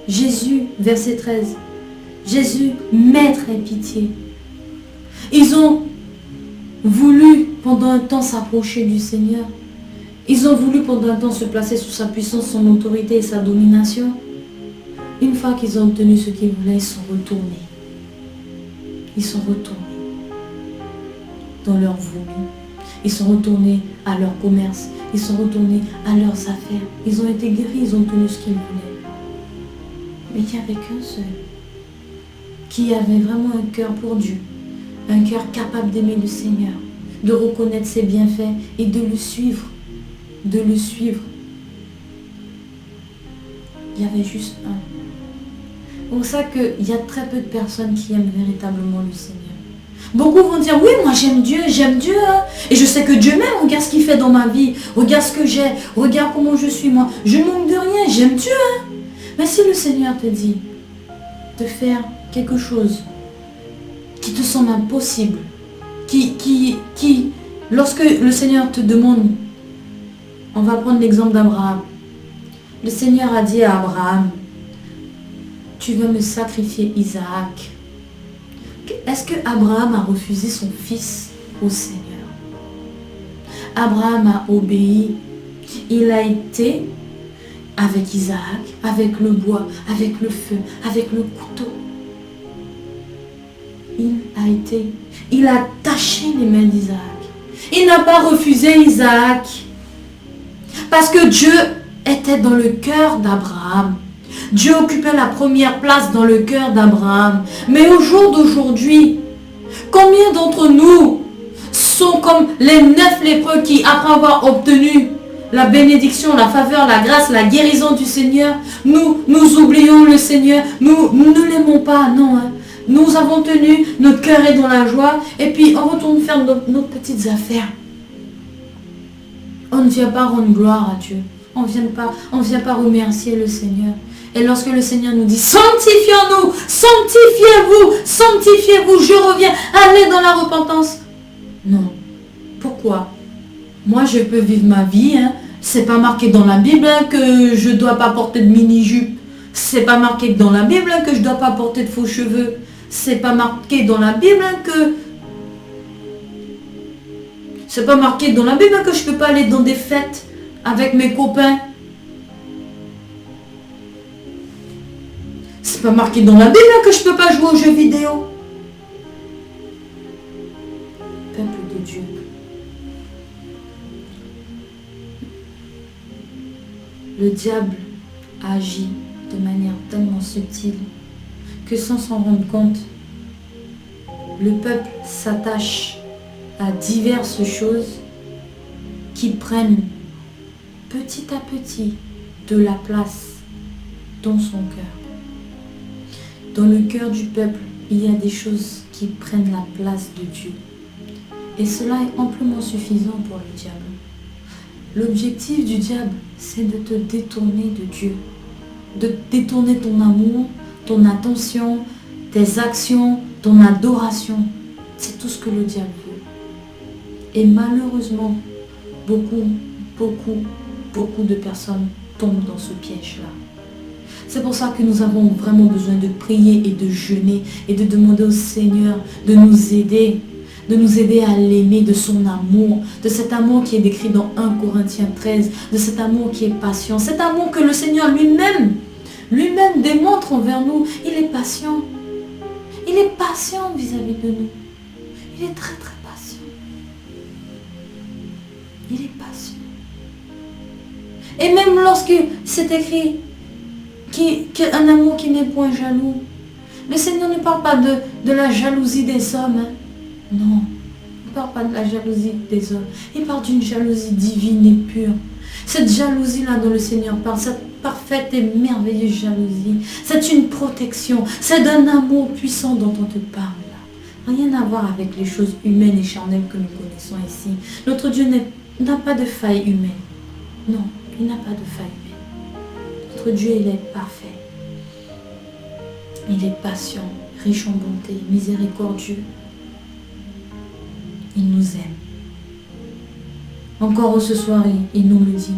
Jésus, verset 13. Jésus, Maître, aie pitié. Ils ont voulu pendant un temps s'approcher du Seigneur. Ils ont voulu pendant un temps se placer sous sa puissance, son autorité et sa domination. Une fois qu'ils ont obtenu ce qu'ils voulaient, ils sont retournés. Ils sont retournés dans leur vomi. Ils sont retournés à leur commerce. Ils sont retournés à leurs affaires. Ils ont été guéris, ils ont obtenu ce qu'ils voulaient. Mais il n'y avait qu'un seul qui avait vraiment un cœur pour Dieu, un cœur capable d'aimer le Seigneur, de reconnaître ses bienfaits et de le suivre. De le suivre. Il y avait juste un. C'est pour ça qu'il y a très peu de personnes qui aiment véritablement le Seigneur. Beaucoup vont dire, oui, moi j'aime Dieu, hein. Et je sais que Dieu m'aime, regarde ce qu'il fait dans ma vie, regarde ce que j'ai, regarde comment je suis moi. Je ne manque de rien, j'aime Dieu. Hein. Mais si le Seigneur te dit de faire quelque chose qui te semble impossible, lorsque le Seigneur te demande, on va prendre l'exemple d'Abraham. Le Seigneur a dit à Abraham, tu vas me sacrifier Isaac. Est-ce que Abraham a refusé son fils au Seigneur? Abraham a obéi. Il a été avec Isaac, avec le bois, avec le feu, avec le couteau. Il a taché les mains d'Isaac. Il n'a pas refusé Isaac. Parce que Dieu était dans le cœur d'Abraham. Dieu occupait la première place dans le cœur d'Abraham. Mais au jour d'aujourd'hui, combien d'entre nous sont comme les 9 lépreux qui, après avoir obtenu la bénédiction, la faveur, la grâce, la guérison du Seigneur, nous oublions le Seigneur, nous ne l'aimons pas, non. Hein. Nous avons tenu, notre cœur est dans la joie, et puis on retourne faire nos petites affaires. On ne vient pas rendre gloire à Dieu. On ne vient pas remercier le Seigneur. Et lorsque le Seigneur nous dit, sanctifions-nous, sanctifiez-vous, je reviens, allez dans la repentance. Non. Pourquoi? Moi, je peux vivre ma vie. Hein. C'est pas marqué dans la Bible hein, que je ne dois pas porter de mini-jupe. C'est pas marqué dans la Bible hein, que je ne dois pas porter de faux cheveux. C'est pas marqué dans la Bible hein, que... C'est pas marqué dans la Bible hein, que je ne peux pas aller dans des fêtes avec mes copains. C'est pas marqué dans la Bible hein, que je ne peux pas jouer aux jeux vidéo. Peuple de Dieu. Le diable agit de manière tellement subtile que sans s'en rendre compte, le peuple s'attache à diverses choses qui prennent petit à petit de la place dans son cœur. Dans le cœur du peuple, il y a des choses qui prennent la place de Dieu. Et cela est amplement suffisant pour le diable. L'objectif du diable, c'est de te détourner de Dieu. De détourner ton amour, ton attention, tes actions, ton adoration. C'est tout ce que le diable veut. Et malheureusement, beaucoup de personnes tombent dans ce piège-là. C'est pour ça que nous avons vraiment besoin de prier et de jeûner et de demander au Seigneur de nous aider à l'aimer de son amour, de cet amour qui est décrit dans 1 Corinthiens 13, de cet amour qui est patient, cet amour que le Seigneur lui-même démontre envers nous. Il est patient. Il est patient vis-à-vis de nous. Il est très très patient. Il est patient. Et même lorsque c'est écrit qu'un amour qui n'est point jaloux, le Seigneur ne parle pas de la jalousie des hommes. Hein. Non, il ne parle pas de la jalousie des hommes. Il parle d'une jalousie divine et pure. Cette jalousie-là dont le Seigneur parle, cette parfaite et merveilleuse jalousie, c'est une protection. C'est d'un amour puissant dont on te parle là. Rien à voir avec les choses humaines et charnelles que nous connaissons ici. Notre Dieu n'a pas de faille humaine. Non, il n'a pas de faille humaine. Notre Dieu, il est parfait. Il est patient, riche en bonté, miséricordieux. Il nous aime. Encore ce soir, il nous le dit.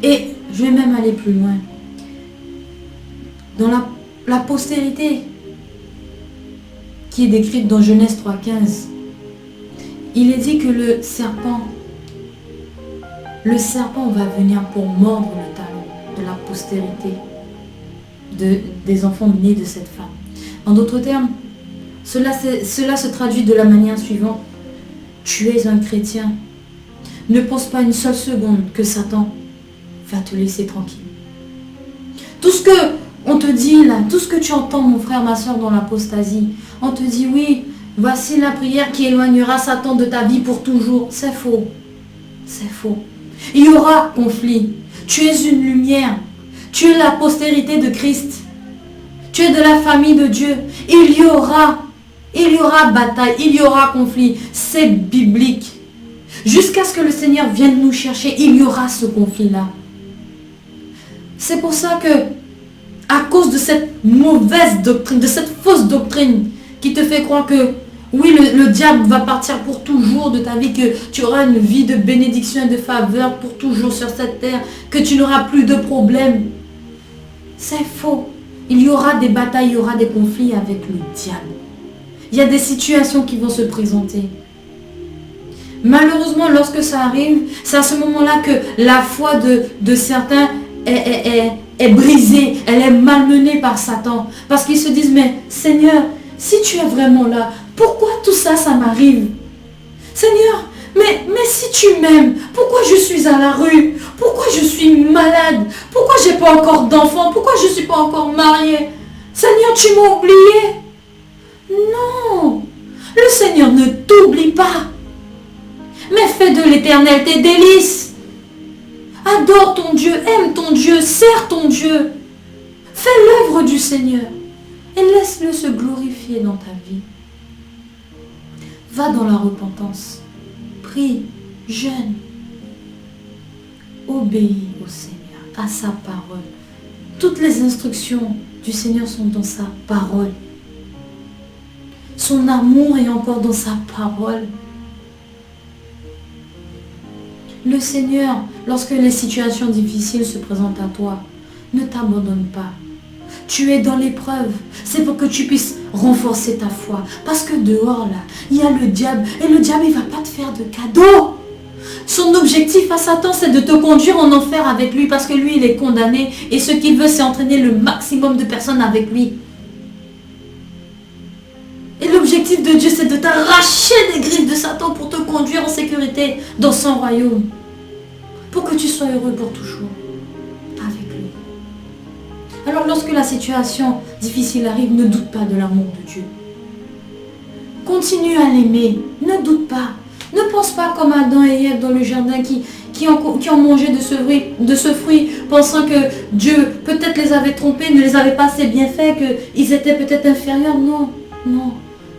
Et je vais même aller plus loin. Dans la postérité qui est décrite dans Genèse 3,15, il est dit que le serpent va venir pour mordre le talon de la postérité des enfants nés de cette femme. En d'autres termes, cela se traduit de la manière suivante. Tu es un chrétien. Ne pense pas une seule seconde que Satan va te laisser tranquille. Tout ce que on te dit là, tout ce que tu entends mon frère, ma soeur dans l'apostasie, on te dit oui, voici la prière qui éloignera Satan de ta vie pour toujours. C'est faux. C'est faux. Il y aura conflit. Tu es une lumière. Tu es la postérité de Christ. Tu es de la famille de Dieu. Il y aura bataille, il y aura conflit. C'est biblique. Jusqu'à ce que le Seigneur vienne nous chercher, il y aura ce conflit-là. C'est pour ça que, à cause de cette mauvaise doctrine, de cette fausse doctrine qui te fait croire que oui, le diable va partir pour toujours de ta vie, que tu auras une vie de bénédiction et de faveur pour toujours sur cette terre, que tu n'auras plus de problèmes. C'est faux. Il y aura des batailles, il y aura des conflits avec le diable. Il y a des situations qui vont se présenter. Malheureusement, lorsque ça arrive, c'est à ce moment-là que la foi de certains est brisée, elle est malmenée par Satan. Parce qu'ils se disent, mais Seigneur, si tu es vraiment là, pourquoi tout ça, ça m'arrive? Seigneur, mais si tu m'aimes, pourquoi je suis à la rue? Pourquoi je suis malade? Pourquoi je n'ai pas encore d'enfant? Pourquoi je ne suis pas encore mariée? Seigneur, tu m'as oublié? Non, le Seigneur ne t'oublie pas. Mais fais de l'Éternel tes délices. Adore ton Dieu, aime ton Dieu, sers ton Dieu. Fais l'œuvre du Seigneur et laisse-le se glorifier dans ta vie. Va dans la repentance, prie, jeûne, obéis au Seigneur, à sa parole. Toutes les instructions du Seigneur sont dans sa parole. Son amour est encore dans sa parole. Le Seigneur, lorsque les situations difficiles se présentent à toi, ne t'abandonne pas. Tu es dans l'épreuve. C'est pour que tu puisses renforcer ta foi. Parce que dehors, là, il y a le diable. Et le diable, il ne va pas te faire de cadeaux. Son objectif à Satan, c'est de te conduire en enfer avec lui. Parce que lui, il est condamné. Et ce qu'il veut, c'est entraîner le maximum de personnes avec lui. Et l'objectif de Dieu, c'est de t'arracher des griffes de Satan pour te conduire en sécurité dans son royaume. Pour que tu sois heureux pour toujours avec lui. Alors lorsque la situation difficile arrive, ne doute pas de l'amour de Dieu. Continue à l'aimer. Ne doute pas. Ne pense pas comme Adam et Ève dans le jardin qui ont mangé de ce fruit, pensant que Dieu peut-être les avait trompés, ne les avait pas assez bien fait, qu'ils étaient peut-être inférieurs. Non, non.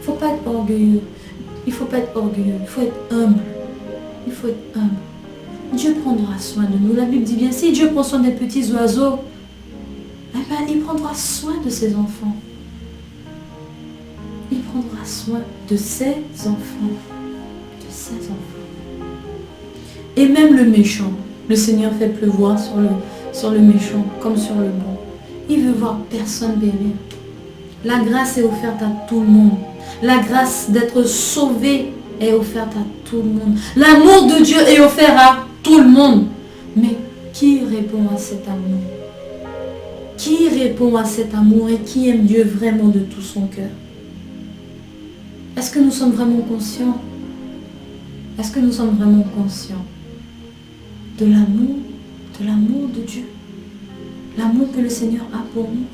Il ne faut pas être orgueilleux. Il ne faut pas être orgueilleux. Il faut être humble. Il faut être humble. Dieu prendra soin de nous. La Bible dit bien, si Dieu prend soin des petits oiseaux, eh ben, il prendra soin de ses enfants. Il prendra soin de ses enfants. De ses enfants. Et même le méchant, le Seigneur fait pleuvoir sur le méchant comme sur le bon. Il veut voir personne périr. La grâce est offerte à tout le monde. La grâce d'être sauvé est offerte à tout le monde. L'amour de Dieu est offert à tout le monde. Mais qui répond à cet amour? Qui répond à cet amour et qui aime Dieu vraiment de tout son cœur? Est-ce que nous sommes vraiment conscients? Est-ce que nous sommes vraiment conscients de l'amour de Dieu? L'amour que le Seigneur a pour nous?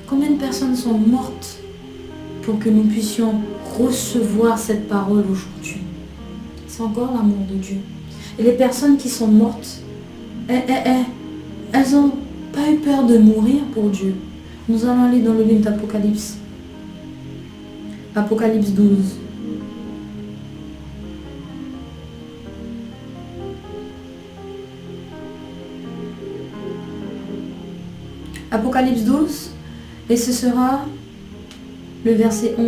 Combien de personnes sont mortes pour que nous puissions recevoir cette parole aujourd'hui? C'est encore l'amour de Dieu. Et les personnes qui sont mortes, elles n'ont pas eu peur de mourir pour Dieu. Nous allons aller dans le livre d'Apocalypse. Apocalypse 12. Apocalypse 12. Et ce sera le verset 11.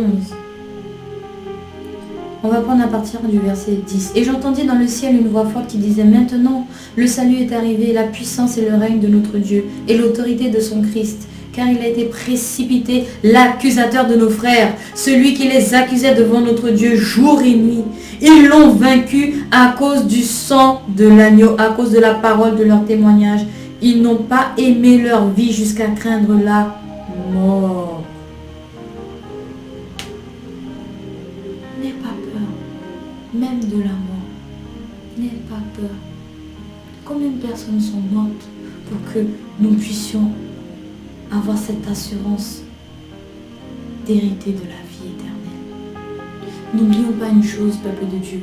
On va prendre à partir du verset 10. Et j'entendis dans le ciel une voix forte qui disait, maintenant le salut est arrivé, la puissance et le règne de notre Dieu et l'autorité de son Christ. Car il a été précipité l'accusateur de nos frères, celui qui les accusait devant notre Dieu jour et nuit. Ils l'ont vaincu à cause du sang de l'agneau, à cause de la parole de leur témoignage. Ils n'ont pas aimé leur vie jusqu'à craindre la mort. N'aie pas peur, même de la mort. N'aie pas peur. Combien de personnes sont mortes pour que nous puissions avoir cette assurance d'hériter de la vie éternelle? N'oublions pas une chose, peuple de Dieu.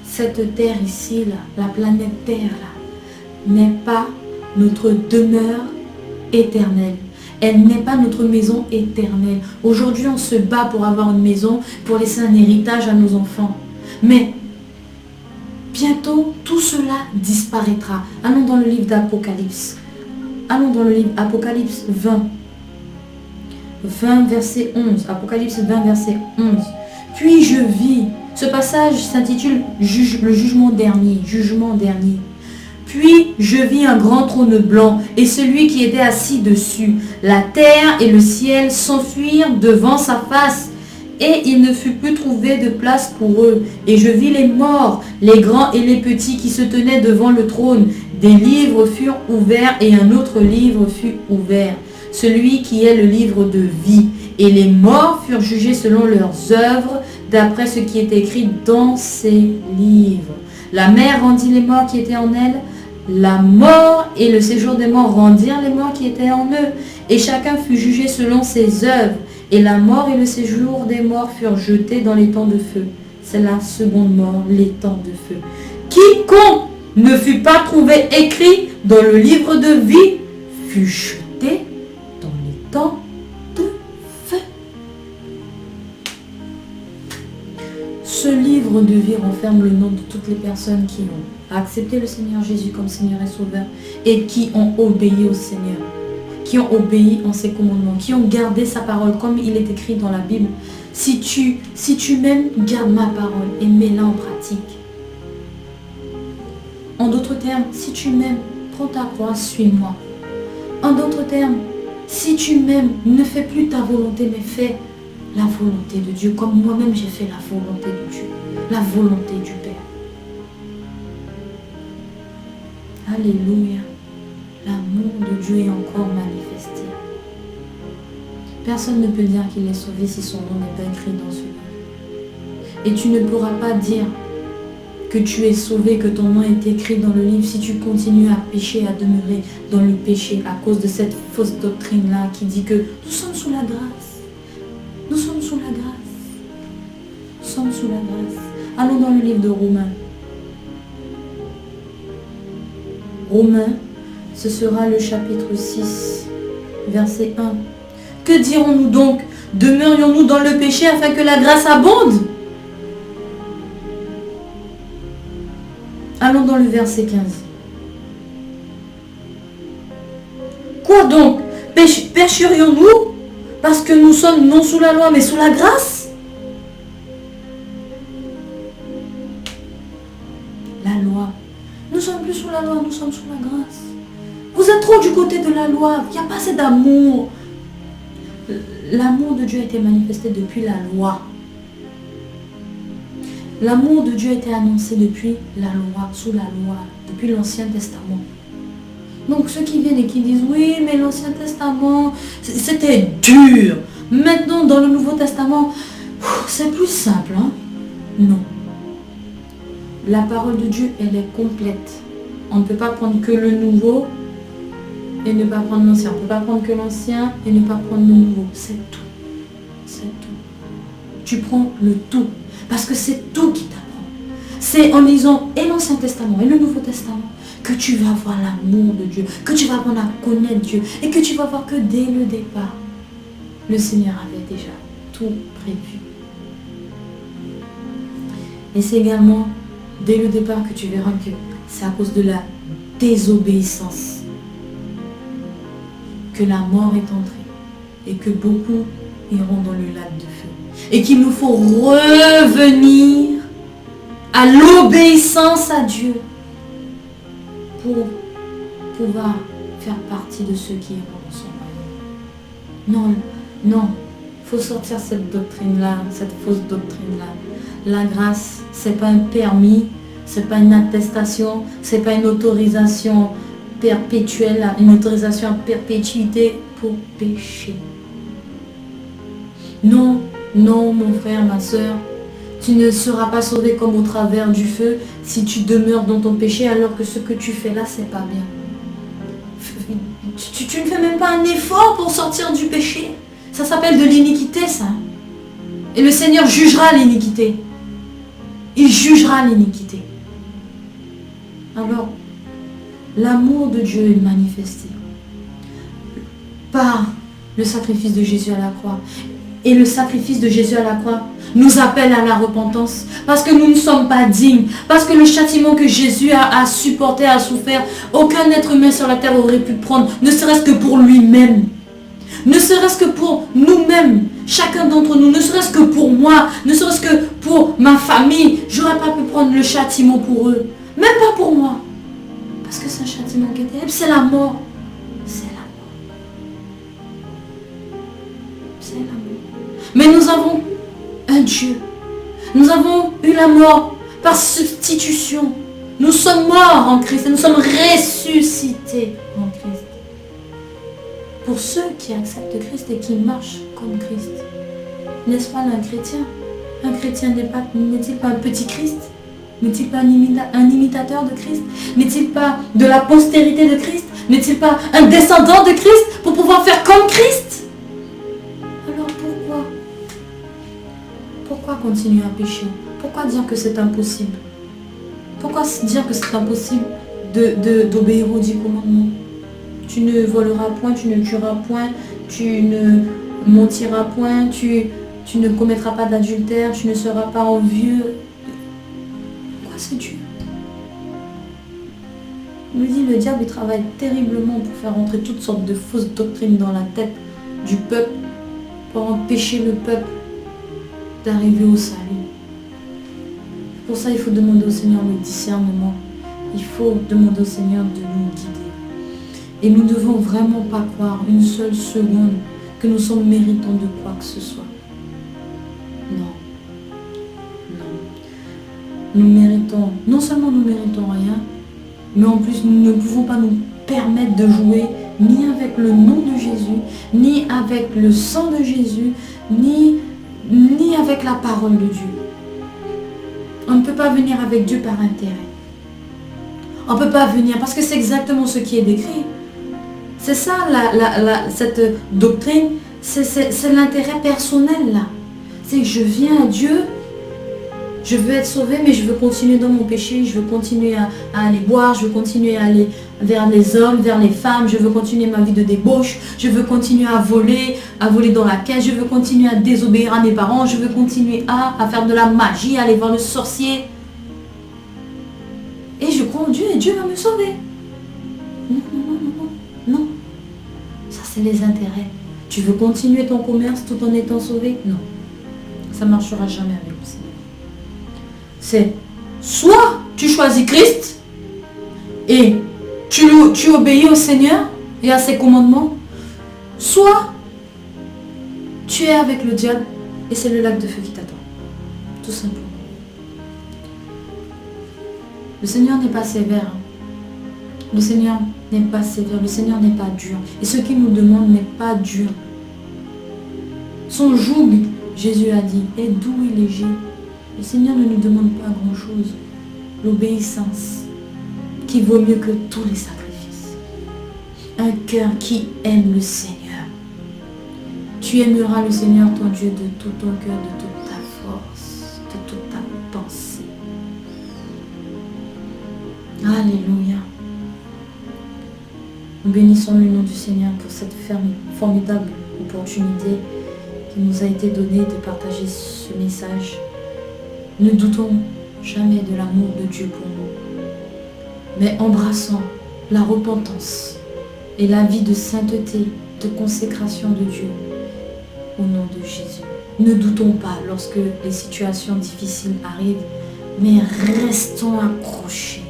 Cette terre ici, là, la planète Terre, là, n'est pas notre demeure éternelle. Elle n'est pas notre maison éternelle. Aujourd'hui, on se bat pour avoir une maison, pour laisser un héritage à nos enfants. Mais bientôt, tout cela disparaîtra. Allons dans le livre d'Apocalypse. Allons dans le livre Apocalypse 20. 20 verset 11. Apocalypse 20 verset 11. Puis je vis. Ce passage s'intitule le jugement dernier. Jugement dernier. Puis je vis un grand trône blanc et celui qui était assis dessus. La terre et le ciel s'enfuirent devant sa face et il ne fut plus trouvé de place pour eux. Et je vis les morts, les grands et les petits qui se tenaient devant le trône. Des livres furent ouverts et un autre livre fut ouvert, celui qui est le livre de vie. Et les morts furent jugés selon leurs œuvres, d'après ce qui est écrit dans ces livres. La mer rendit les morts qui étaient en elle. La mort et le séjour des morts rendirent les morts qui étaient en eux. Et chacun fut jugé selon ses œuvres. Et la mort et le séjour des morts furent jetés dans les temps de feu. C'est la seconde mort, les temps de feu. Quiconque ne fut pas trouvé écrit dans le livre de vie fut jeté dans les temps de feu. Ce livre de vie renferme le nom de toutes les personnes qui ont accepté le Seigneur Jésus comme Seigneur et Sauveur et qui ont obéi au Seigneur, qui ont obéi en ses commandements, qui ont gardé sa parole comme il est écrit dans la Bible. Si tu m'aimes, garde ma parole et mets-la en pratique. En d'autres termes, si tu m'aimes, prends ta croix, suis-moi. En d'autres termes, si tu m'aimes, ne fais plus ta volonté, mais fais la volonté de Dieu, comme moi-même j'ai fait la volonté de Dieu, la volonté du Père. Alléluia. L'amour de Dieu est encore manifesté. Personne ne peut dire qu'il est sauvé si son nom n'est pas écrit dans ce livre. Et tu ne pourras pas dire que tu es sauvé, que ton nom est écrit dans le livre si tu continues à pécher, à demeurer dans le péché à cause de cette fausse doctrine-là qui dit que nous sommes sous la grâce. Nous sommes sous la grâce. Nous sommes sous la grâce. Allons dans le livre de Romains. Romains, ce sera le chapitre 6, verset 1. Que dirons-nous donc? Demeurions-nous dans le péché afin que la grâce abonde? Allons dans le verset 15. Quoi donc? Pécherions-nous parce que nous sommes non sous la loi mais sous la grâce? La loi. Nous ne sommes plus sous la loi, nous sommes sous la grâce. Vous êtes trop du côté de la loi. Il n'y a pas assez d'amour. L'amour de Dieu a été manifesté depuis la loi. L'amour de Dieu a été annoncé depuis la loi, sous la loi, depuis l'Ancien Testament. Donc ceux qui viennent et qui disent oui, mais l'Ancien Testament, c'était dur. Maintenant, dans le Nouveau Testament, c'est plus simple. Hein? Non. La parole de Dieu, elle est complète. On ne peut pas prendre que le nouveau et ne pas prendre l'ancien. On ne peut pas prendre que l'ancien et ne pas prendre le nouveau. C'est tout. C'est tout. Tu prends le tout. Parce que c'est tout qui t'apprend. C'est en lisant et l'Ancien Testament et le Nouveau Testament que tu vas voir l'amour de Dieu, que tu vas apprendre à connaître Dieu et que tu vas voir que dès le départ, le Seigneur avait déjà tout prévu. Et c'est également dès le départ que tu verras que c'est à cause de la désobéissance que la mort est entrée et que beaucoup iront dans le lac de feu. Et qu'il nous faut revenir à l'obéissance à Dieu pour pouvoir faire partie de ceux qui iront dans son royaume. Non, il faut sortir cette doctrine-là, cette fausse doctrine-là. La grâce, c'est pas un permis, c'est pas une attestation, c'est pas une autorisation perpétuelle, une autorisation à perpétuité pour pécher. Non, mon frère, ma soeur, tu ne seras pas sauvé comme au travers du feu si tu demeures dans ton péché alors que ce que tu fais là, c'est pas bien. Tu ne fais même pas un effort pour sortir du péché. Ça s'appelle de l'iniquité, ça. Et le Seigneur jugera l'iniquité. Il jugera l'iniquité. Alors, l'amour de Dieu est manifesté par le sacrifice de Jésus à la croix. Et le sacrifice de Jésus à la croix nous appelle à la repentance. Parce que nous ne sommes pas dignes. Parce que le châtiment que Jésus a supporté, a souffert, aucun être humain sur la terre aurait pu prendre, ne serait-ce que pour lui-même. Ne serait-ce que pour nous-mêmes, chacun d'entre nous, ne serait-ce que pour moi, ne serait-ce que pour ma famille, j'aurais pas pu prendre le châtiment pour eux. Même pas pour moi. Parce que c'est un châtiment qui est terrible, c'est la mort. C'est la mort. C'est la mort. Mais nous avons un Dieu. Nous avons eu la mort par substitution. Nous sommes morts en Christ et nous sommes ressuscités en Christ. Pour ceux qui acceptent Christ et qui marchent comme Christ. N'est-ce pas un chrétien? Un chrétien n'est-il pas un petit Christ? N'est-il pas un imitateur de Christ? N'est-il pas de la postérité de Christ? N'est-il pas un descendant de Christ pour pouvoir faire comme Christ? Alors pourquoi? Pourquoi continuer à pécher? Pourquoi dire que c'est impossible? Pourquoi dire que c'est impossible d'obéir aux 10 commandements? Tu ne voleras point, tu ne tueras point, tu ne mentiras point, tu ne commettras pas d'adultère, tu ne seras pas envieux. Quoi, c'est Dieu? Il me dit, le diable il travaille terriblement pour faire entrer toutes sortes de fausses doctrines dans la tête du peuple, pour empêcher le peuple d'arriver au salut. Pour ça, il faut demander au Seigneur le discernement. Il faut demander au Seigneur de nous guider. Et nous ne devons vraiment pas croire une seule seconde que nous sommes méritants de quoi que ce soit. Non. Non. Nous méritons, non seulement nous méritons rien, mais en plus nous ne pouvons pas nous permettre de jouer ni avec le nom de Jésus, ni avec le sang de Jésus, ni avec la parole de Dieu. On ne peut pas venir avec Dieu par intérêt. On ne peut pas venir parce que c'est exactement ce qui est décrit. C'est ça, cette doctrine, c'est l'intérêt personnel là. C'est que je viens à Dieu, je veux être sauvé, mais je veux continuer dans mon péché, je veux continuer à aller boire, je veux continuer à aller vers les hommes, vers les femmes, je veux continuer ma vie de débauche, je veux continuer à voler dans la caisse, je veux continuer à désobéir à mes parents, je veux continuer à faire de la magie, à aller voir le sorcier. Et je crois en Dieu et Dieu va me sauver. Non. Ça, c'est les intérêts. Tu veux continuer ton commerce tout en étant sauvé? Non. Ça ne marchera jamais avec le Seigneur. C'est soit tu choisis Christ et tu obéis au Seigneur et à ses commandements, soit tu es avec le diable et c'est le lac de feu qui t'attend. Tout simplement. Le Seigneur n'est pas sévère. Le Seigneur n'est pas sévère, le Seigneur n'est pas dur. Et ce qu'il nous demande n'est pas dur. Son joug, Jésus a dit, est doux et léger. Le Seigneur ne nous demande pas grand-chose. L'obéissance, qui vaut mieux que tous les sacrifices. Un cœur qui aime le Seigneur. Tu aimeras le Seigneur ton Dieu de tout ton cœur, de toute ta force, de toute ta pensée. Alléluia. Nous bénissons le nom du Seigneur pour cette formidable opportunité qui nous a été donnée de partager ce message. Ne doutons jamais de l'amour de Dieu pour nous, mais embrassons la repentance et la vie de sainteté, de consécration de Dieu au nom de Jésus. Ne doutons pas lorsque les situations difficiles arrivent, mais restons accrochés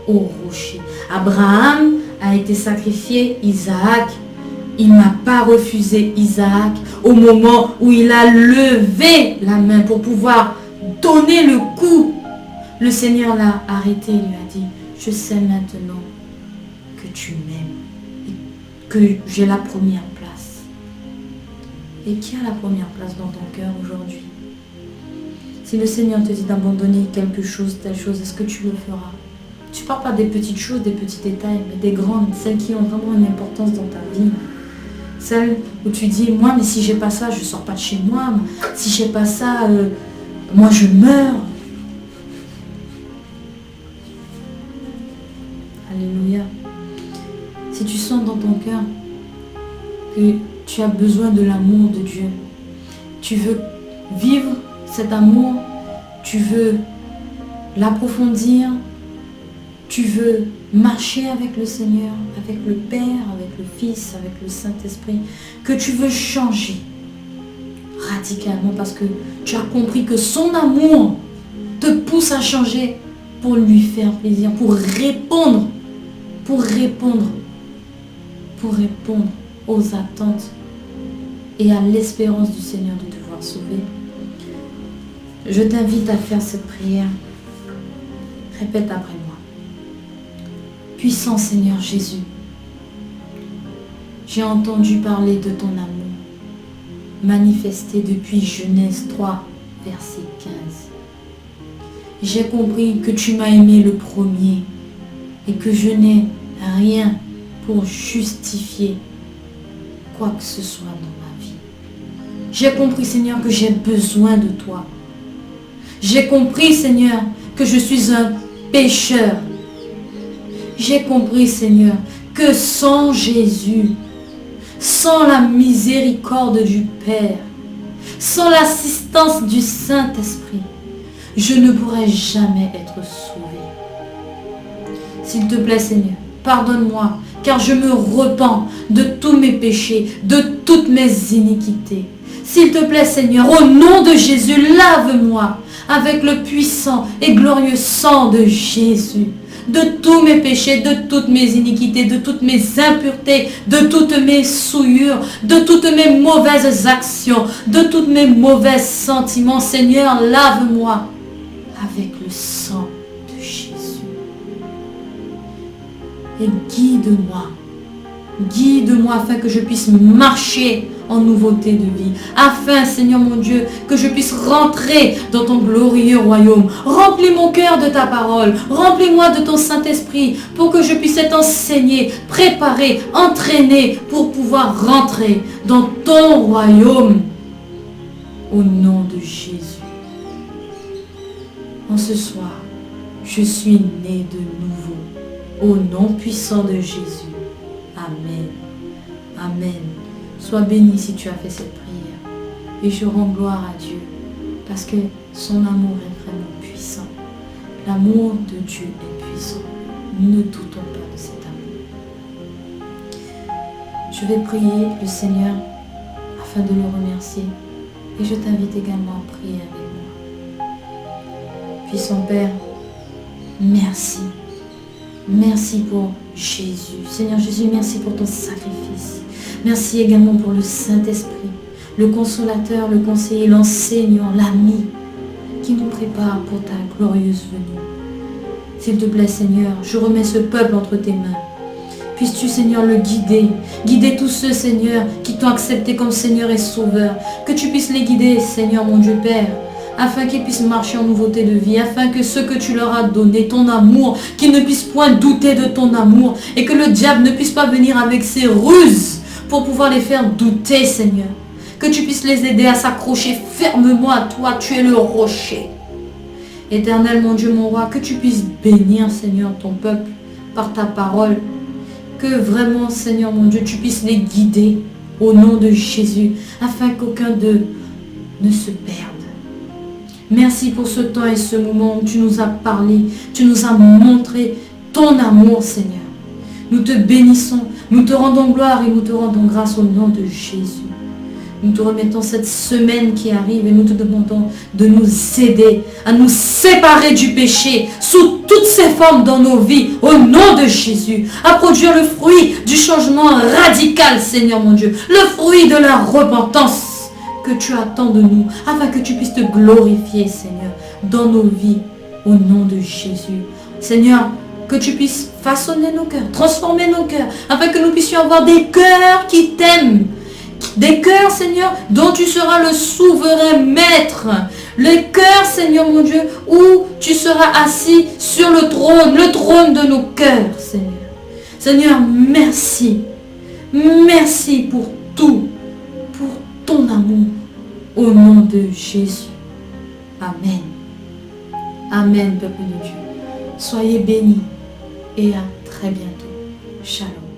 au rocher. Abraham a été sacrifié, Isaac, il n'a pas refusé Isaac au moment où il a levé la main pour pouvoir donner le coup. Le Seigneur l'a arrêté, il lui a dit, je sais maintenant que tu m'aimes et que j'ai la première place. Et qui a la première place dans ton cœur aujourd'hui? Si le Seigneur te dit d'abandonner quelque chose, telle chose, est-ce que tu le feras? Tu ne parles pas des petites choses, des petits détails, mais des grandes, celles qui ont vraiment une importance dans ta vie. Celles où tu dis, moi, mais si j'ai pas ça, je ne sors pas de chez moi. Si j'ai pas ça, moi, je meurs. Alléluia. Si tu sens dans ton cœur que tu as besoin de l'amour de Dieu, tu veux vivre cet amour, tu veux l'approfondir, tu veux marcher avec le Seigneur, avec le Père, avec le Fils, avec le Saint-Esprit, que tu veux changer radicalement parce que tu as compris que son amour te pousse à changer pour lui faire plaisir, pour répondre aux attentes et à l'espérance du Seigneur de te voir sauver. Je t'invite à faire cette prière. Répète après moi. Puissant Seigneur Jésus, j'ai entendu parler de ton amour, manifesté depuis Genèse 3, verset 15. J'ai compris que tu m'as aimé le premier et que je n'ai rien pour justifier quoi que ce soit dans ma vie. J'ai compris, Seigneur, que j'ai besoin de toi. J'ai compris, Seigneur, que je suis un pécheur. J'ai compris, Seigneur, que sans Jésus, sans la miséricorde du Père, sans l'assistance du Saint-Esprit, je ne pourrai jamais être sauvé. S'il te plaît, Seigneur, pardonne-moi, car je me repens de tous mes péchés, de toutes mes iniquités. S'il te plaît, Seigneur, au nom de Jésus, lave-moi avec le puissant et glorieux sang de Jésus. De tous mes péchés, de toutes mes iniquités, de toutes mes impuretés, de toutes mes souillures, de toutes mes mauvaises actions, de tous mes mauvais sentiments. Seigneur, lave-moi avec le sang de Jésus. Et guide-moi afin que je puisse marcher en nouveauté de vie. Afin, Seigneur mon Dieu, que je puisse rentrer dans ton glorieux royaume. Remplis mon cœur de ta parole. Remplis-moi de ton Saint-Esprit pour que je puisse être enseigné, préparé, entraîné pour pouvoir rentrer dans ton royaume. Au nom de Jésus. En ce soir, je suis né de nouveau. Au nom puissant de Jésus. Amen. Amen. Sois béni si tu as fait cette prière. Et je rends gloire à Dieu parce que son amour est vraiment puissant. L'amour de Dieu est puissant. Ne doutons pas de cet amour. Je vais prier le Seigneur afin de le remercier. Et je t'invite également à prier avec moi. Puissant Père, merci. Merci pour Jésus. Seigneur Jésus, merci pour ton sacrifice. Merci également pour le Saint-Esprit, le consolateur, le conseiller, l'enseignant, l'ami qui nous prépare pour ta glorieuse venue. S'il te plaît, Seigneur, je remets ce peuple entre tes mains. Puisses-tu, Seigneur, le guider. Guider tous ceux, Seigneur, qui t'ont accepté comme Seigneur et Sauveur. Que tu puisses les guider, Seigneur, mon Dieu Père, afin qu'ils puissent marcher en nouveauté de vie, afin que ce que tu leur as donné, ton amour, qu'ils ne puissent point douter de ton amour, et que le diable ne puisse pas venir avec ses ruses pour pouvoir les faire douter, Seigneur. Que tu puisses les aider à s'accrocher fermement à toi, tu es le rocher. Éternel, mon Dieu, mon roi, que tu puisses bénir, Seigneur, ton peuple par ta parole. Que vraiment, Seigneur, mon Dieu, tu puisses les guider au nom de Jésus, afin qu'aucun d'eux ne se perde. Merci pour ce temps et ce moment où tu nous as parlé, tu nous as montré ton amour, Seigneur. Nous te bénissons, nous te rendons gloire et nous te rendons grâce au nom de Jésus. Nous te remettons cette semaine qui arrive et nous te demandons de nous aider à nous séparer du péché sous toutes ses formes dans nos vies, au nom de Jésus, à produire le fruit du changement radical, Seigneur mon Dieu, le fruit de la repentance que tu attends de nous, afin que tu puisses te glorifier, Seigneur, dans nos vies, au nom de Jésus. Seigneur, que tu puisses façonner nos cœurs, transformer nos cœurs, afin que nous puissions avoir des cœurs qui t'aiment. Des cœurs, Seigneur, dont tu seras le souverain maître. Les cœurs, Seigneur mon Dieu, où tu seras assis sur le trône de nos cœurs, Seigneur. Seigneur, merci. Merci pour tout, pour ton amour, au nom de Jésus. Amen. Amen, peuple de Dieu. Soyez bénis et à très très bientôt. Shalom.